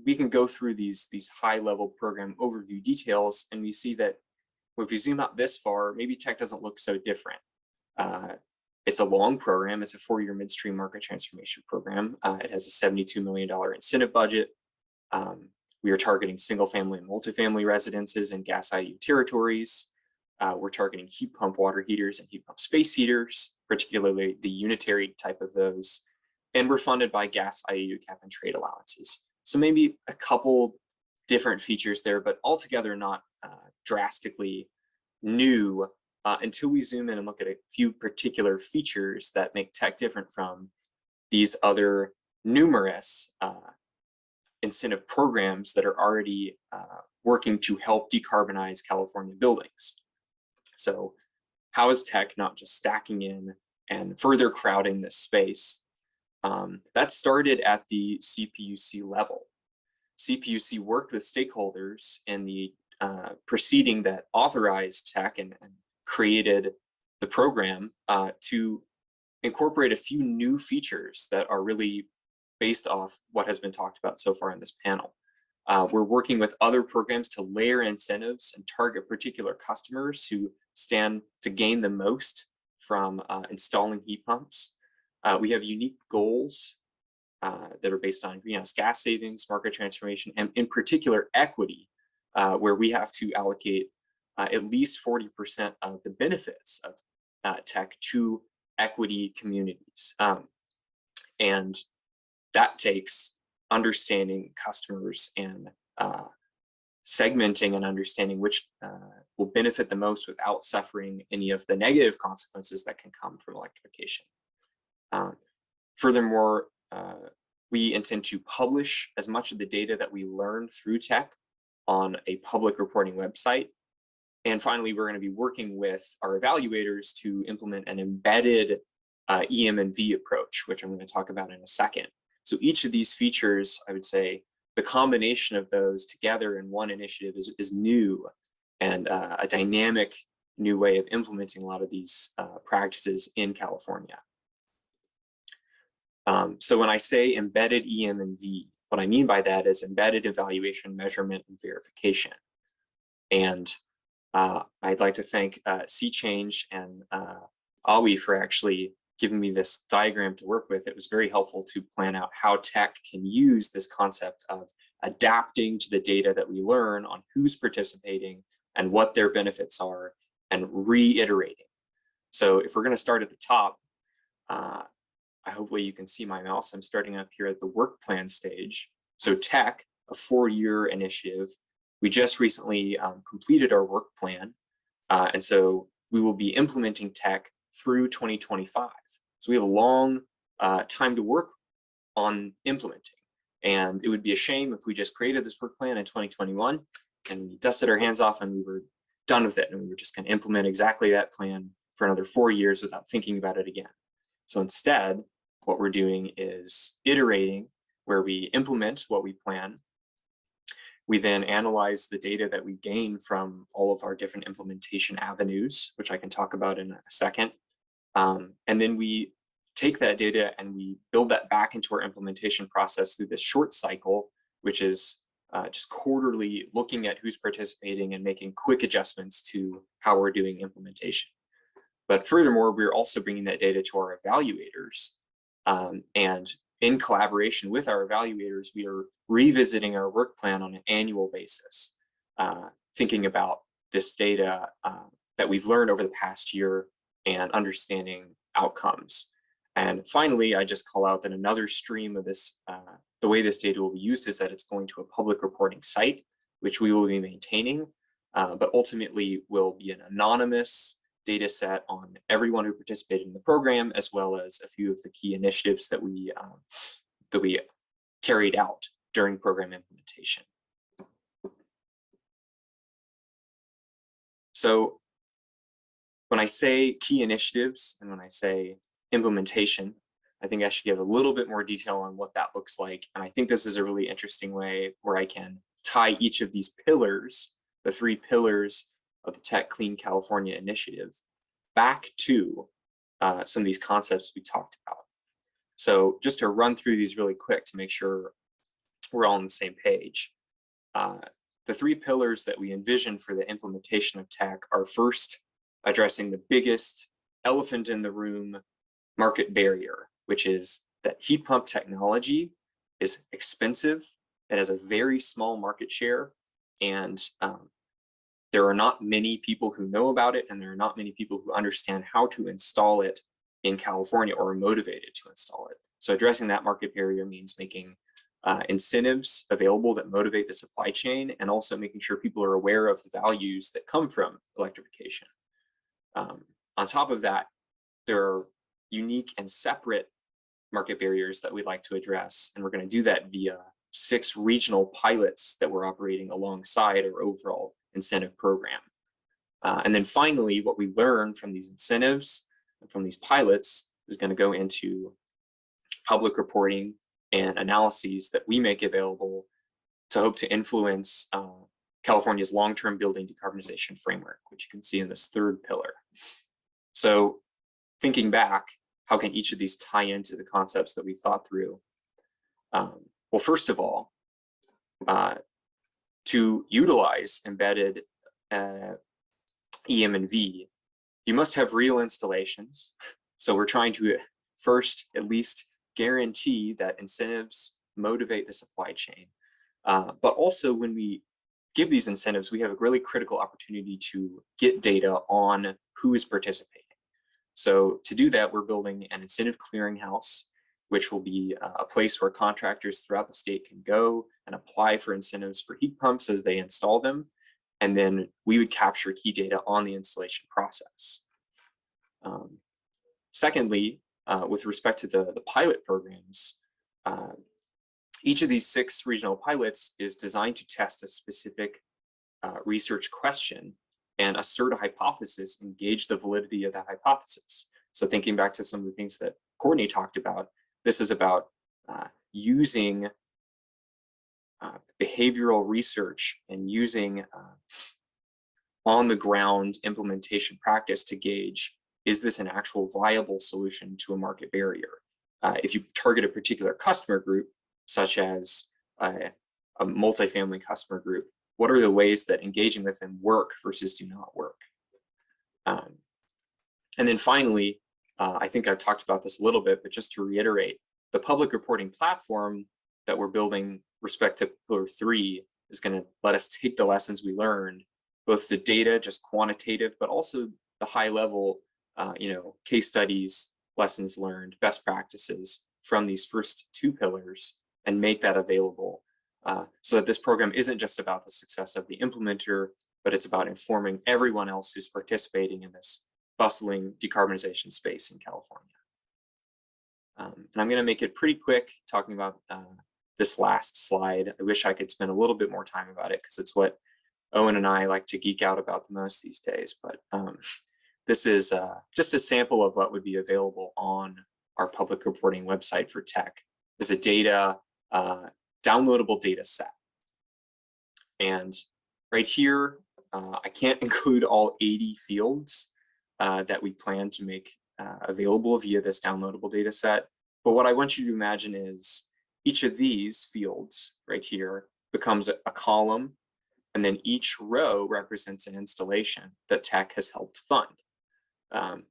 we can go through these high-level program overview details, and we see that if we zoom out this far, maybe tech doesn't look so different. It's a long program. It's a 4-year midstream market transformation program. It has a $72 million incentive budget. We are targeting single-family and multifamily residences in gas IU territories. We're targeting heat pump water heaters and heat pump space heaters, particularly the unitary type of those. And we're funded by gas IU cap and trade allowances. So maybe a couple different features there, but altogether not drastically new until we zoom in and look at a few particular features that make tech different from these other numerous incentive programs that are already working to help decarbonize California buildings. So how is tech not just stacking in and further crowding this space? That started at the CPUC level. CPUC worked with stakeholders in the proceeding that authorized tech and created the program to incorporate a few new features that are really based off what has been talked about so far in this panel. We're working with other programs to layer incentives and target particular customers who stand to gain the most from installing heat pumps. We have unique goals that are based on greenhouse gas savings, market transformation, and in particular equity, where we have to allocate at least 40% of the benefits of tech to equity communities. And that takes understanding customers and segmenting and understanding which will benefit the most without suffering any of the negative consequences that can come from electrification. Furthermore, we intend to publish as much of the data that we learn through tech on a public reporting website. And finally, we're going to be working with our evaluators to implement an embedded EM and V approach, which I'm going to talk about in a second. So each of these features, I would say, the combination of those together in one initiative is new and a dynamic new way of implementing a lot of these practices in California. So when I say embedded EM and V, what I mean by that is embedded evaluation, measurement, and verification. And I'd like to thank C-Change and Awi for actually giving me this diagram to work with. It was very helpful to plan out how tech can use this concept of adapting to the data that we learn on who's participating and what their benefits are, and reiterating. So if we're going to start at the top, hopefully you can see my mouse. I'm starting up here at the work plan stage. So tech, a 4-year initiative. We just recently completed our work plan. And so we will be implementing tech through 2025. So we have a long time to work on implementing. And it would be a shame if we just created this work plan in 2021 and we dusted our hands off and we were done with it. And we were just going to implement exactly that plan for another 4 years without thinking about it again. So instead, what we're doing is iterating, where we implement what we plan. We then analyze the data that we gain from all of our different implementation avenues, which I can talk about in a second. And then we take that data and we build that back into our implementation process through this short cycle, which is just quarterly looking at who's participating and making quick adjustments to how we're doing implementation. But furthermore, we're also bringing that data to our evaluators. And in collaboration with our evaluators, we are revisiting our work plan on an annual basis, thinking about this data that we've learned over the past year and understanding outcomes. And finally, I just call out that another stream of this, the way this data will be used is that it's going to a public reporting site, which we will be maintaining, but ultimately will be an anonymous data set on everyone who participated in the program, as well as a few of the key initiatives that we carried out during program implementation. So when I say key initiatives and when I say implementation, I think I should give a little bit more detail on what that looks like. And I think this is a really interesting way where I can tie each of these pillars, the 3 pillars of the Tech Clean California initiative, back to some of these concepts we talked about. So just to run through these really quick to make sure we're all on the same page. The 3 pillars that we envision for the implementation of tech are first addressing the biggest elephant in the room market barrier, which is that heat pump technology is expensive. It has a very small market share, and there are not many people who know about it, and there are not many people who understand how to install it in California or are motivated to install it. So addressing that market barrier means making incentives available that motivate the supply chain, and also making sure people are aware of the values that come from electrification. On top of that, there are unique and separate market barriers that we'd like to address, and we're going to do that via 6 regional pilots that we're operating alongside our overall incentive program. And then finally, what we learn from these incentives and from these pilots is going to go into public reporting and analyses that we make available to hope to influence California's long-term building decarbonization framework, which you can see in this 3rd pillar. So thinking back, how can each of these tie into the concepts that we thought through? Well, first of all, to utilize embedded EM and V, you must have real installations. So we're trying to first at least guarantee that incentives motivate the supply chain. But also when we give these incentives, we have a really critical opportunity to get data on who is participating. So to do that, we're building an incentive clearinghouse, which will be a place where contractors throughout the state can go and apply for incentives for heat pumps as they install them. And then we would capture key data on the installation process. Secondly, with respect to the pilot programs, each of these 6 regional pilots is designed to test a specific research question and assert a hypothesis, engage the validity of that hypothesis. So thinking back to some of the things that Courtney talked about, this is about using behavioral research and using on-the-ground implementation practice to gauge, is this an actual viable solution to a market barrier? If you target a particular customer group, such as a multifamily customer group, what are the ways that engaging with them work versus do not work? And then finally, I think I've talked about this a little bit, but just to reiterate, the public reporting platform that we're building respect to Pillar 3 is going to let us take the lessons we learned, both the data, just quantitative, but also the high level, case studies, lessons learned, best practices from these first 2 pillars, and make that available so that this program isn't just about the success of the implementer, but it's about informing everyone else who's participating in this bustling decarbonization space in California. And I'm going to make it pretty quick talking about this last slide. I wish I could spend a little bit more time about it because it's what Owen and I like to geek out about the most these days. But this is just a sample of what would be available on our public reporting website for tech. There's a data, downloadable data set. And right here, I can't include all 80 fields that we plan to make available via this downloadable data set. But what I want you to imagine is each of these fields right here becomes a column, and then each row represents an installation that tech has helped fund.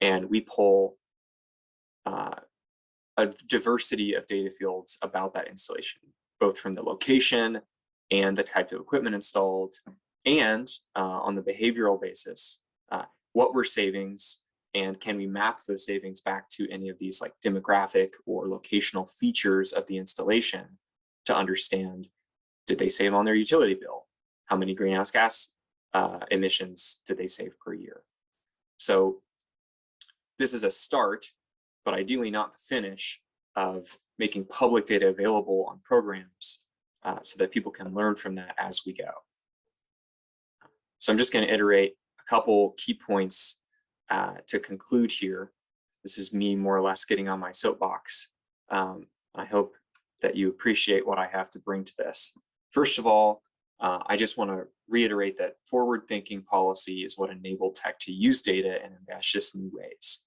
And we pull a diversity of data fields about that installation, both from the location and the type of equipment installed, and on the behavioral basis, what were savings, and can we map those savings back to any of these like demographic or locational features of the installation to understand, did they save on their utility bill? How many greenhouse gas emissions did they save per year? So this is a start, but ideally not the finish of making public data available on programs so that people can learn from that as we go. So I'm just going to iterate a couple key points to conclude here. This is me more or less getting on my soapbox. I hope that you appreciate what I have to bring to this. First of all, I just want to reiterate that forward-thinking policy is what enabled tech to use data in ambitious new ways.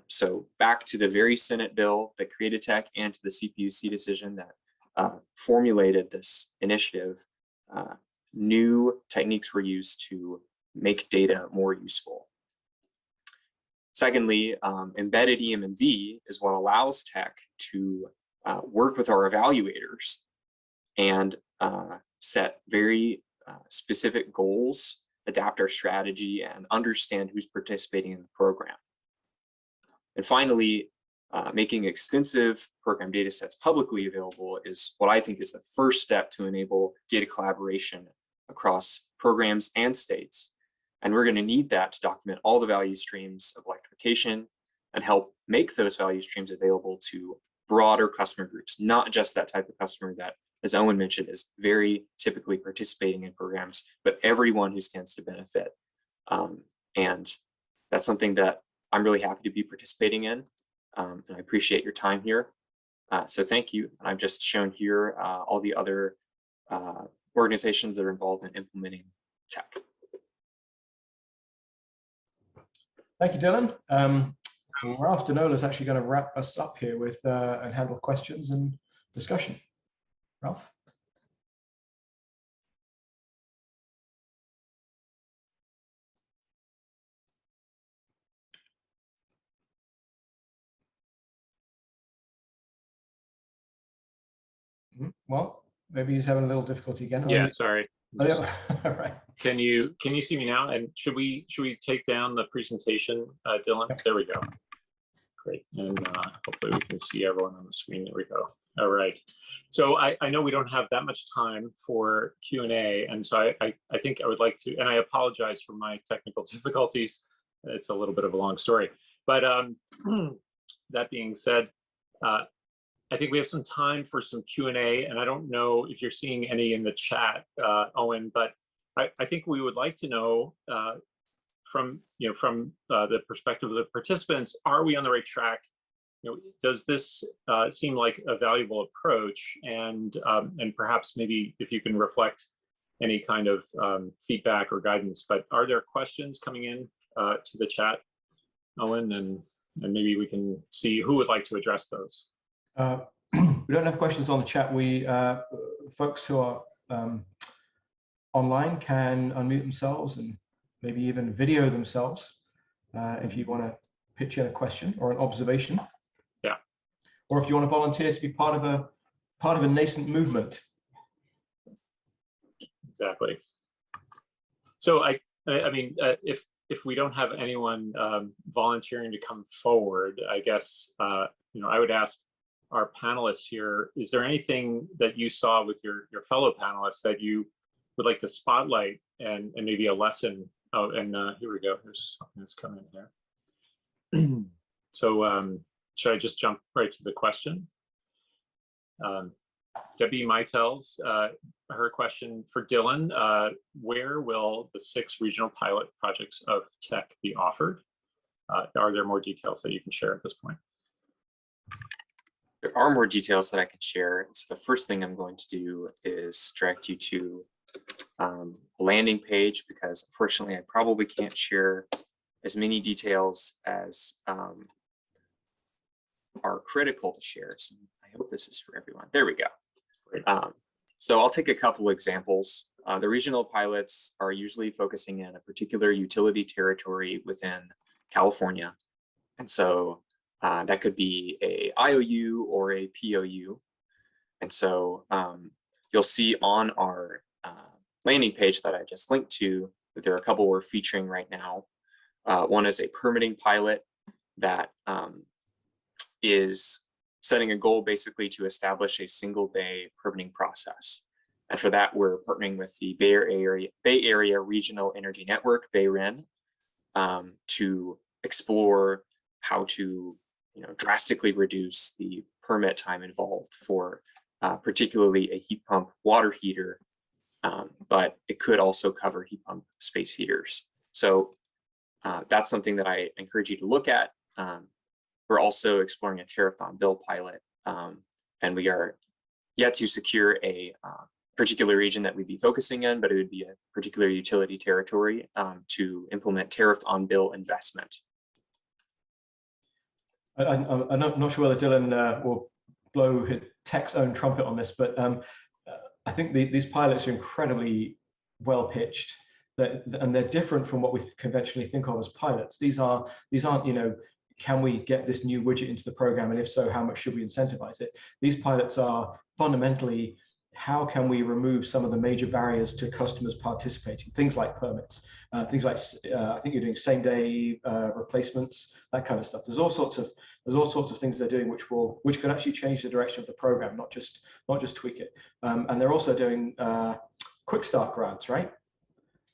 So back to the very Senate bill that created tech and to the CPUC decision that formulated this initiative, new techniques were used to make data more useful. Secondly, embedded EM&V is what allows tech to work with our evaluators and set very specific goals, adapt our strategy, and understand who's participating in the program. And finally, making extensive program data sets publicly available is what I think is the first step to enable data collaboration across programs and states. And we're going to need that to document all the value streams of electrification and help make those value streams available to broader customer groups, not just that type of customer that, as Owen mentioned, is very typically participating in programs, but everyone who stands to benefit. And that's something that I'm really happy to be participating in. And I appreciate your time here. So thank you. And I've just shown here all the other organizations that are involved in implementing tech.
Thank you, Dylan. Ralph Dinola is actually going to wrap us up here with and handle questions and discussion. Ralph? Well, maybe he's having a little difficulty again.
Yeah, sorry.
All right.
Can you see me now? And should we take down the presentation, Dylan? There we go. Great. And hopefully we can see everyone on the screen. There we go. All right. So I know we don't have that much time for Q&A, and so I think I would like to, and I apologize for my technical difficulties. It's a little bit of a long story, but that being said, I think we have some time for some Q&A, and I don't know if you're seeing any in the chat, Owen, but I think we would like to know from the perspective of the participants, are we on the right track? Does this seem like a valuable approach? And perhaps maybe if you can reflect any kind of feedback or guidance. But are there questions coming in to the chat, Owen? And maybe we can see who would like to address those.
We don't have questions on the chat. Folks who are online can unmute themselves and maybe even video themselves if you want to pitch in a question or an observation.
Yeah. Or
if you want to volunteer to be part of a nascent movement.
Exactly. So I mean, if we don't have anyone volunteering to come forward, I guess I would ask our panelists here, is there anything that you saw with your fellow panelists that you would like to spotlight and maybe a lesson? Oh, and here we go. There's something that's coming in here. So should I just jump right to the question? Debbie Mytels, her question for Dylan, where will the 6 regional pilot projects of tech be offered? Are there more details that you can share at this point?
There are more details that I can share. So the first thing I'm going to do is direct you to a landing page, because unfortunately I probably can't share as many details as are critical to share. So I hope this is for everyone. There we go. So I'll take a couple examples. The regional pilots are usually focusing in a particular utility territory within California. And so that could be a IOU or a POU. And so you'll see on our landing page that I just linked to that there are a couple we're featuring right now. One is a permitting pilot that is setting a goal basically to establish a single day permitting process. And for that, we're partnering with the Bay Area Regional Energy Network, BayREN, to explore how to drastically reduce the permit time involved for particularly a heat pump water heater, but it could also cover heat pump space heaters. So that's something that I encourage you to look at. We're also exploring a tariff on bill pilot, and we are yet to secure a particular region that we'd be focusing in, but it would be a particular utility territory to implement tariff on bill investment.
I'm not sure whether Dylan will blow his tech's own trumpet on this, but I think these pilots are incredibly well pitched, and they're different from what we conventionally think of as pilots. These aren't, can we get this new widget into the program, and if so, how much should we incentivize it? These pilots are fundamentally, how can we remove some of the major barriers to customers participating? Things like permits, things like I think you're doing same-day replacements, that kind of stuff. There's all sorts of things they're doing which could actually change the direction of the program, not just tweak it. And they're also doing quick start grants, right?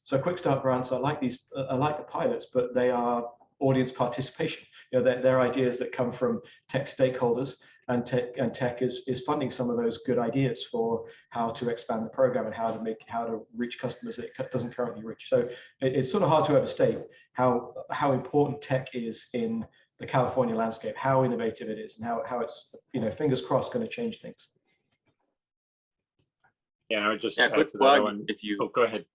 So quick start grants are like the pilots, but they are audience participation. They're ideas that come from tech stakeholders, and tech is funding some of those good ideas for how to expand the program and how to reach customers that it doesn't currently reach. So it's sort of hard to overstate how important tech is in the California landscape, how innovative it is, and how it's, fingers crossed, going to change things.
Yeah, I would just
quick plug. If you
go ahead.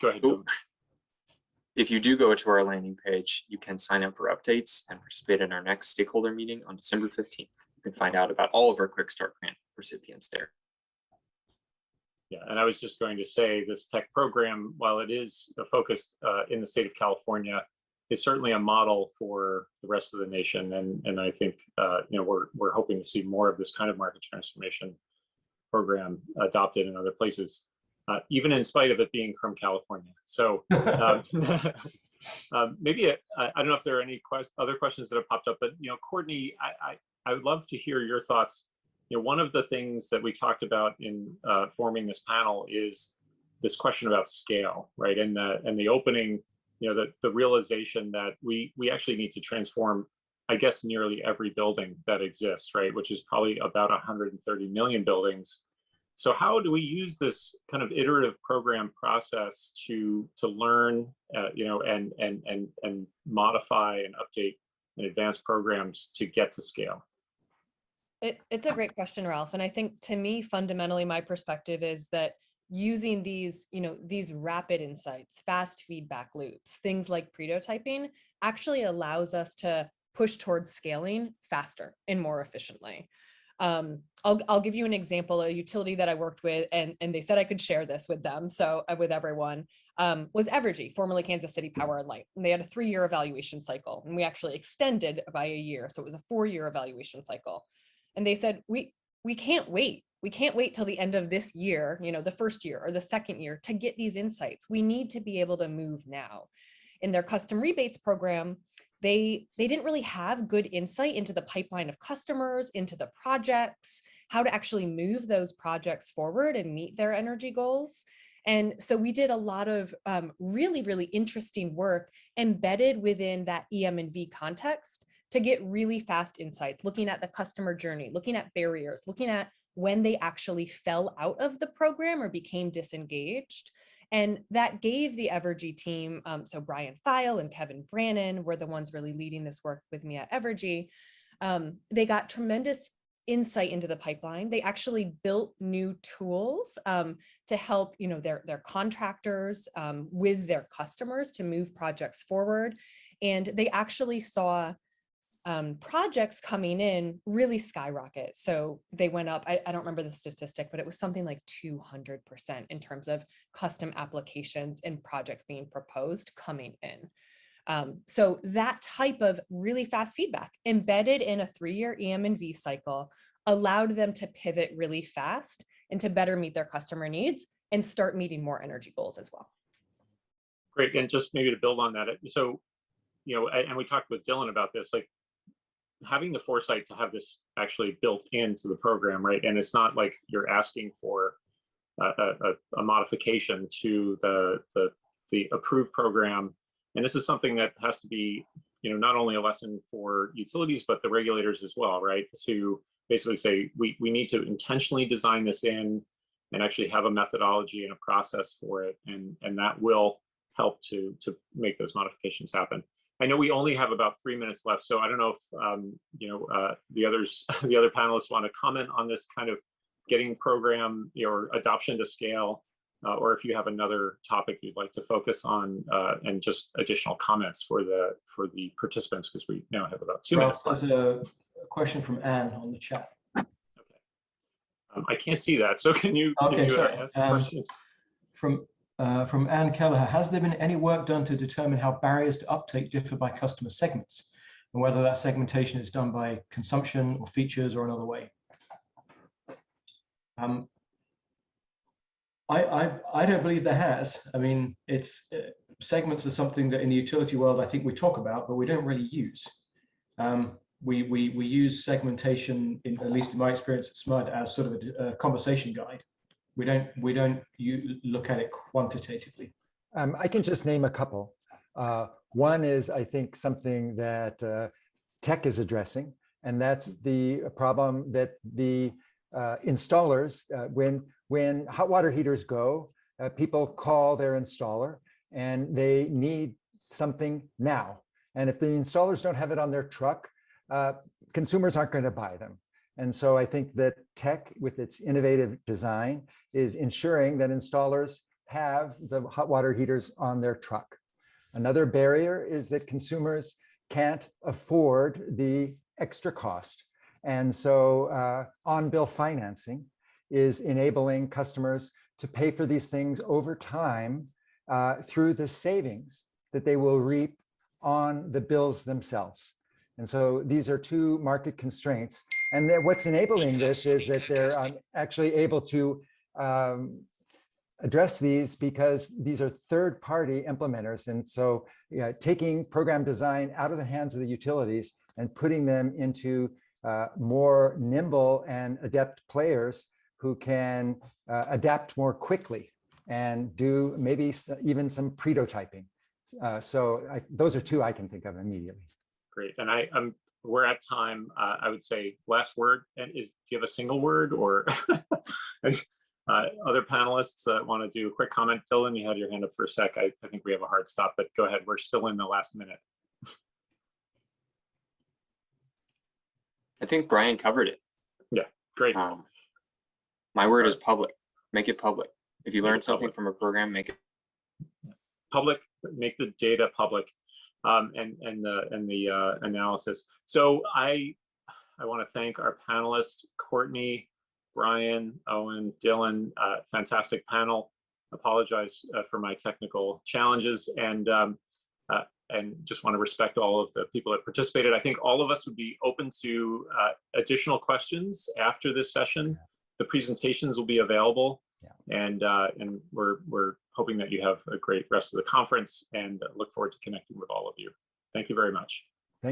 If you do go to our landing page, you can sign up for updates and participate in our next stakeholder meeting on December 15th. You can find out about all of our Quick Start Grant recipients there.
Yeah, and I was just going to say this tech program, while it is focused in the state of California, is certainly a model for the rest of the nation. And I think we're hoping to see more of this kind of market transformation program adopted in other places. Even in spite of it being from California. So maybe I don't know if there are any other questions that have popped up, but Courtney, I would love to hear your thoughts. One of the things that we talked about in forming this panel is this question about scale, right? And the opening, the realization that we actually need to transform, I guess, nearly every building that exists, right? Which is probably about 130 million buildings. So how do we use this kind of iterative program process to learn, and modify and update and advance programs to get to scale?
It's a great question, Ralph. And I think to me, fundamentally, my perspective is that using these rapid insights, fast feedback loops, things like prototyping actually allows us to push towards scaling faster and more efficiently. I'll give you an example. A utility that I worked with, and they said I could share this with them, so with everyone, was Evergy, formerly Kansas City Power and Light. And they had a 3-year evaluation cycle, and we actually extended by a year, so it was a 4-year evaluation cycle. And they said, we can't wait. We can't wait till the end of this year, the first year or the second year, to get these insights. We need to be able to move now. In their custom rebates program, they didn't really have good insight into the pipeline of customers, into the projects, how to actually move those projects forward and meet their energy goals. And so we did a lot of really, really interesting work embedded within that EM&V context to get really fast insights, looking at the customer journey, looking at barriers, looking at when they actually fell out of the program or became disengaged. And that gave the Evergy team, so Brian Feil and Kevin Brannon were the ones really leading this work with me at Evergy. They got tremendous insight into the pipeline. They actually built new tools to help their contractors with their customers to move projects forward. And they actually saw projects coming in really skyrocket. So they went up, I don't remember the statistic, but it was something like 200% in terms of custom applications and projects being proposed coming in. So that type of really fast feedback embedded in a 3-year EM&V cycle allowed them to pivot really fast and to better meet their customer needs and start meeting more energy goals as well.
Great, and just maybe to build on that, so, and we talked with Dylan about this, like, having the foresight to have this actually built into the program, right? And it's not like you're asking for a modification to the approved program. And this is something that has to be, not only a lesson for utilities, but the regulators as well, right? To basically say, we need to intentionally design this in and actually have a methodology and a process for it. And that will help to make those modifications happen. I know we only have about 3 minutes left, so I don't know if the other panelists want to comment on this kind of getting program or adoption to scale, or if you have another topic you'd like to focus on, and just additional comments for the participants, because we now have about 2 minutes left.
There's a question from Anne on the chat.
Okay, I can't see that, so can you ask the question?
From Anne Kelleher, has there been any work done to determine how barriers to uptake differ by customer segments, and whether that segmentation is done by consumption or features or another way? I don't believe there has. I mean, segments are something that in the utility world I think we talk about, but we don't really use. We use segmentation, at least in my experience at SMUD, as sort of a conversation guide. We don't look at it quantitatively.
I can just name a couple. One is, I think, something that tech is addressing, and that's the problem that the installers, when hot water heaters go, people call their installer and they need something now. And if the installers don't have it on their truck, consumers aren't going to buy them. And so I think that tech, with its innovative design, is ensuring that installers have the hot water heaters on their truck. Another barrier is that consumers can't afford the extra cost. And so on-bill financing is enabling customers to pay for these things over time through the savings that they will reap on the bills themselves. And so these are two market constraints. And what's enabling this is that they're actually able to address these because these are third-party implementers. And so taking program design out of the hands of the utilities and putting them into more nimble and adept players who can adapt more quickly and do maybe even some prototyping. Those are two I can think of immediately.
Great, and we're at time. I would say last word. And do you have a single word, or Other panelists want to do a quick comment? Dylan, you had your hand up for a sec. I think we have a hard stop, but go ahead. We're still in the last minute.
I think Brian covered it.
Yeah, great.
My word is public. Make it public. If you
Make
learn
it
something
public.
from a program, make it
Public. Make the data public, and the analysis. So I want to thank our panelists, Courtney, Brian, Owen, Dylan, fantastic panel. Apologize for my technical challenges, and just want to respect all of the people that participated. I think all of us would be open to additional questions after this session. The presentations will be available, and we're hoping that you have a great rest of the conference, and look forward to connecting with all of you. Thank you very much.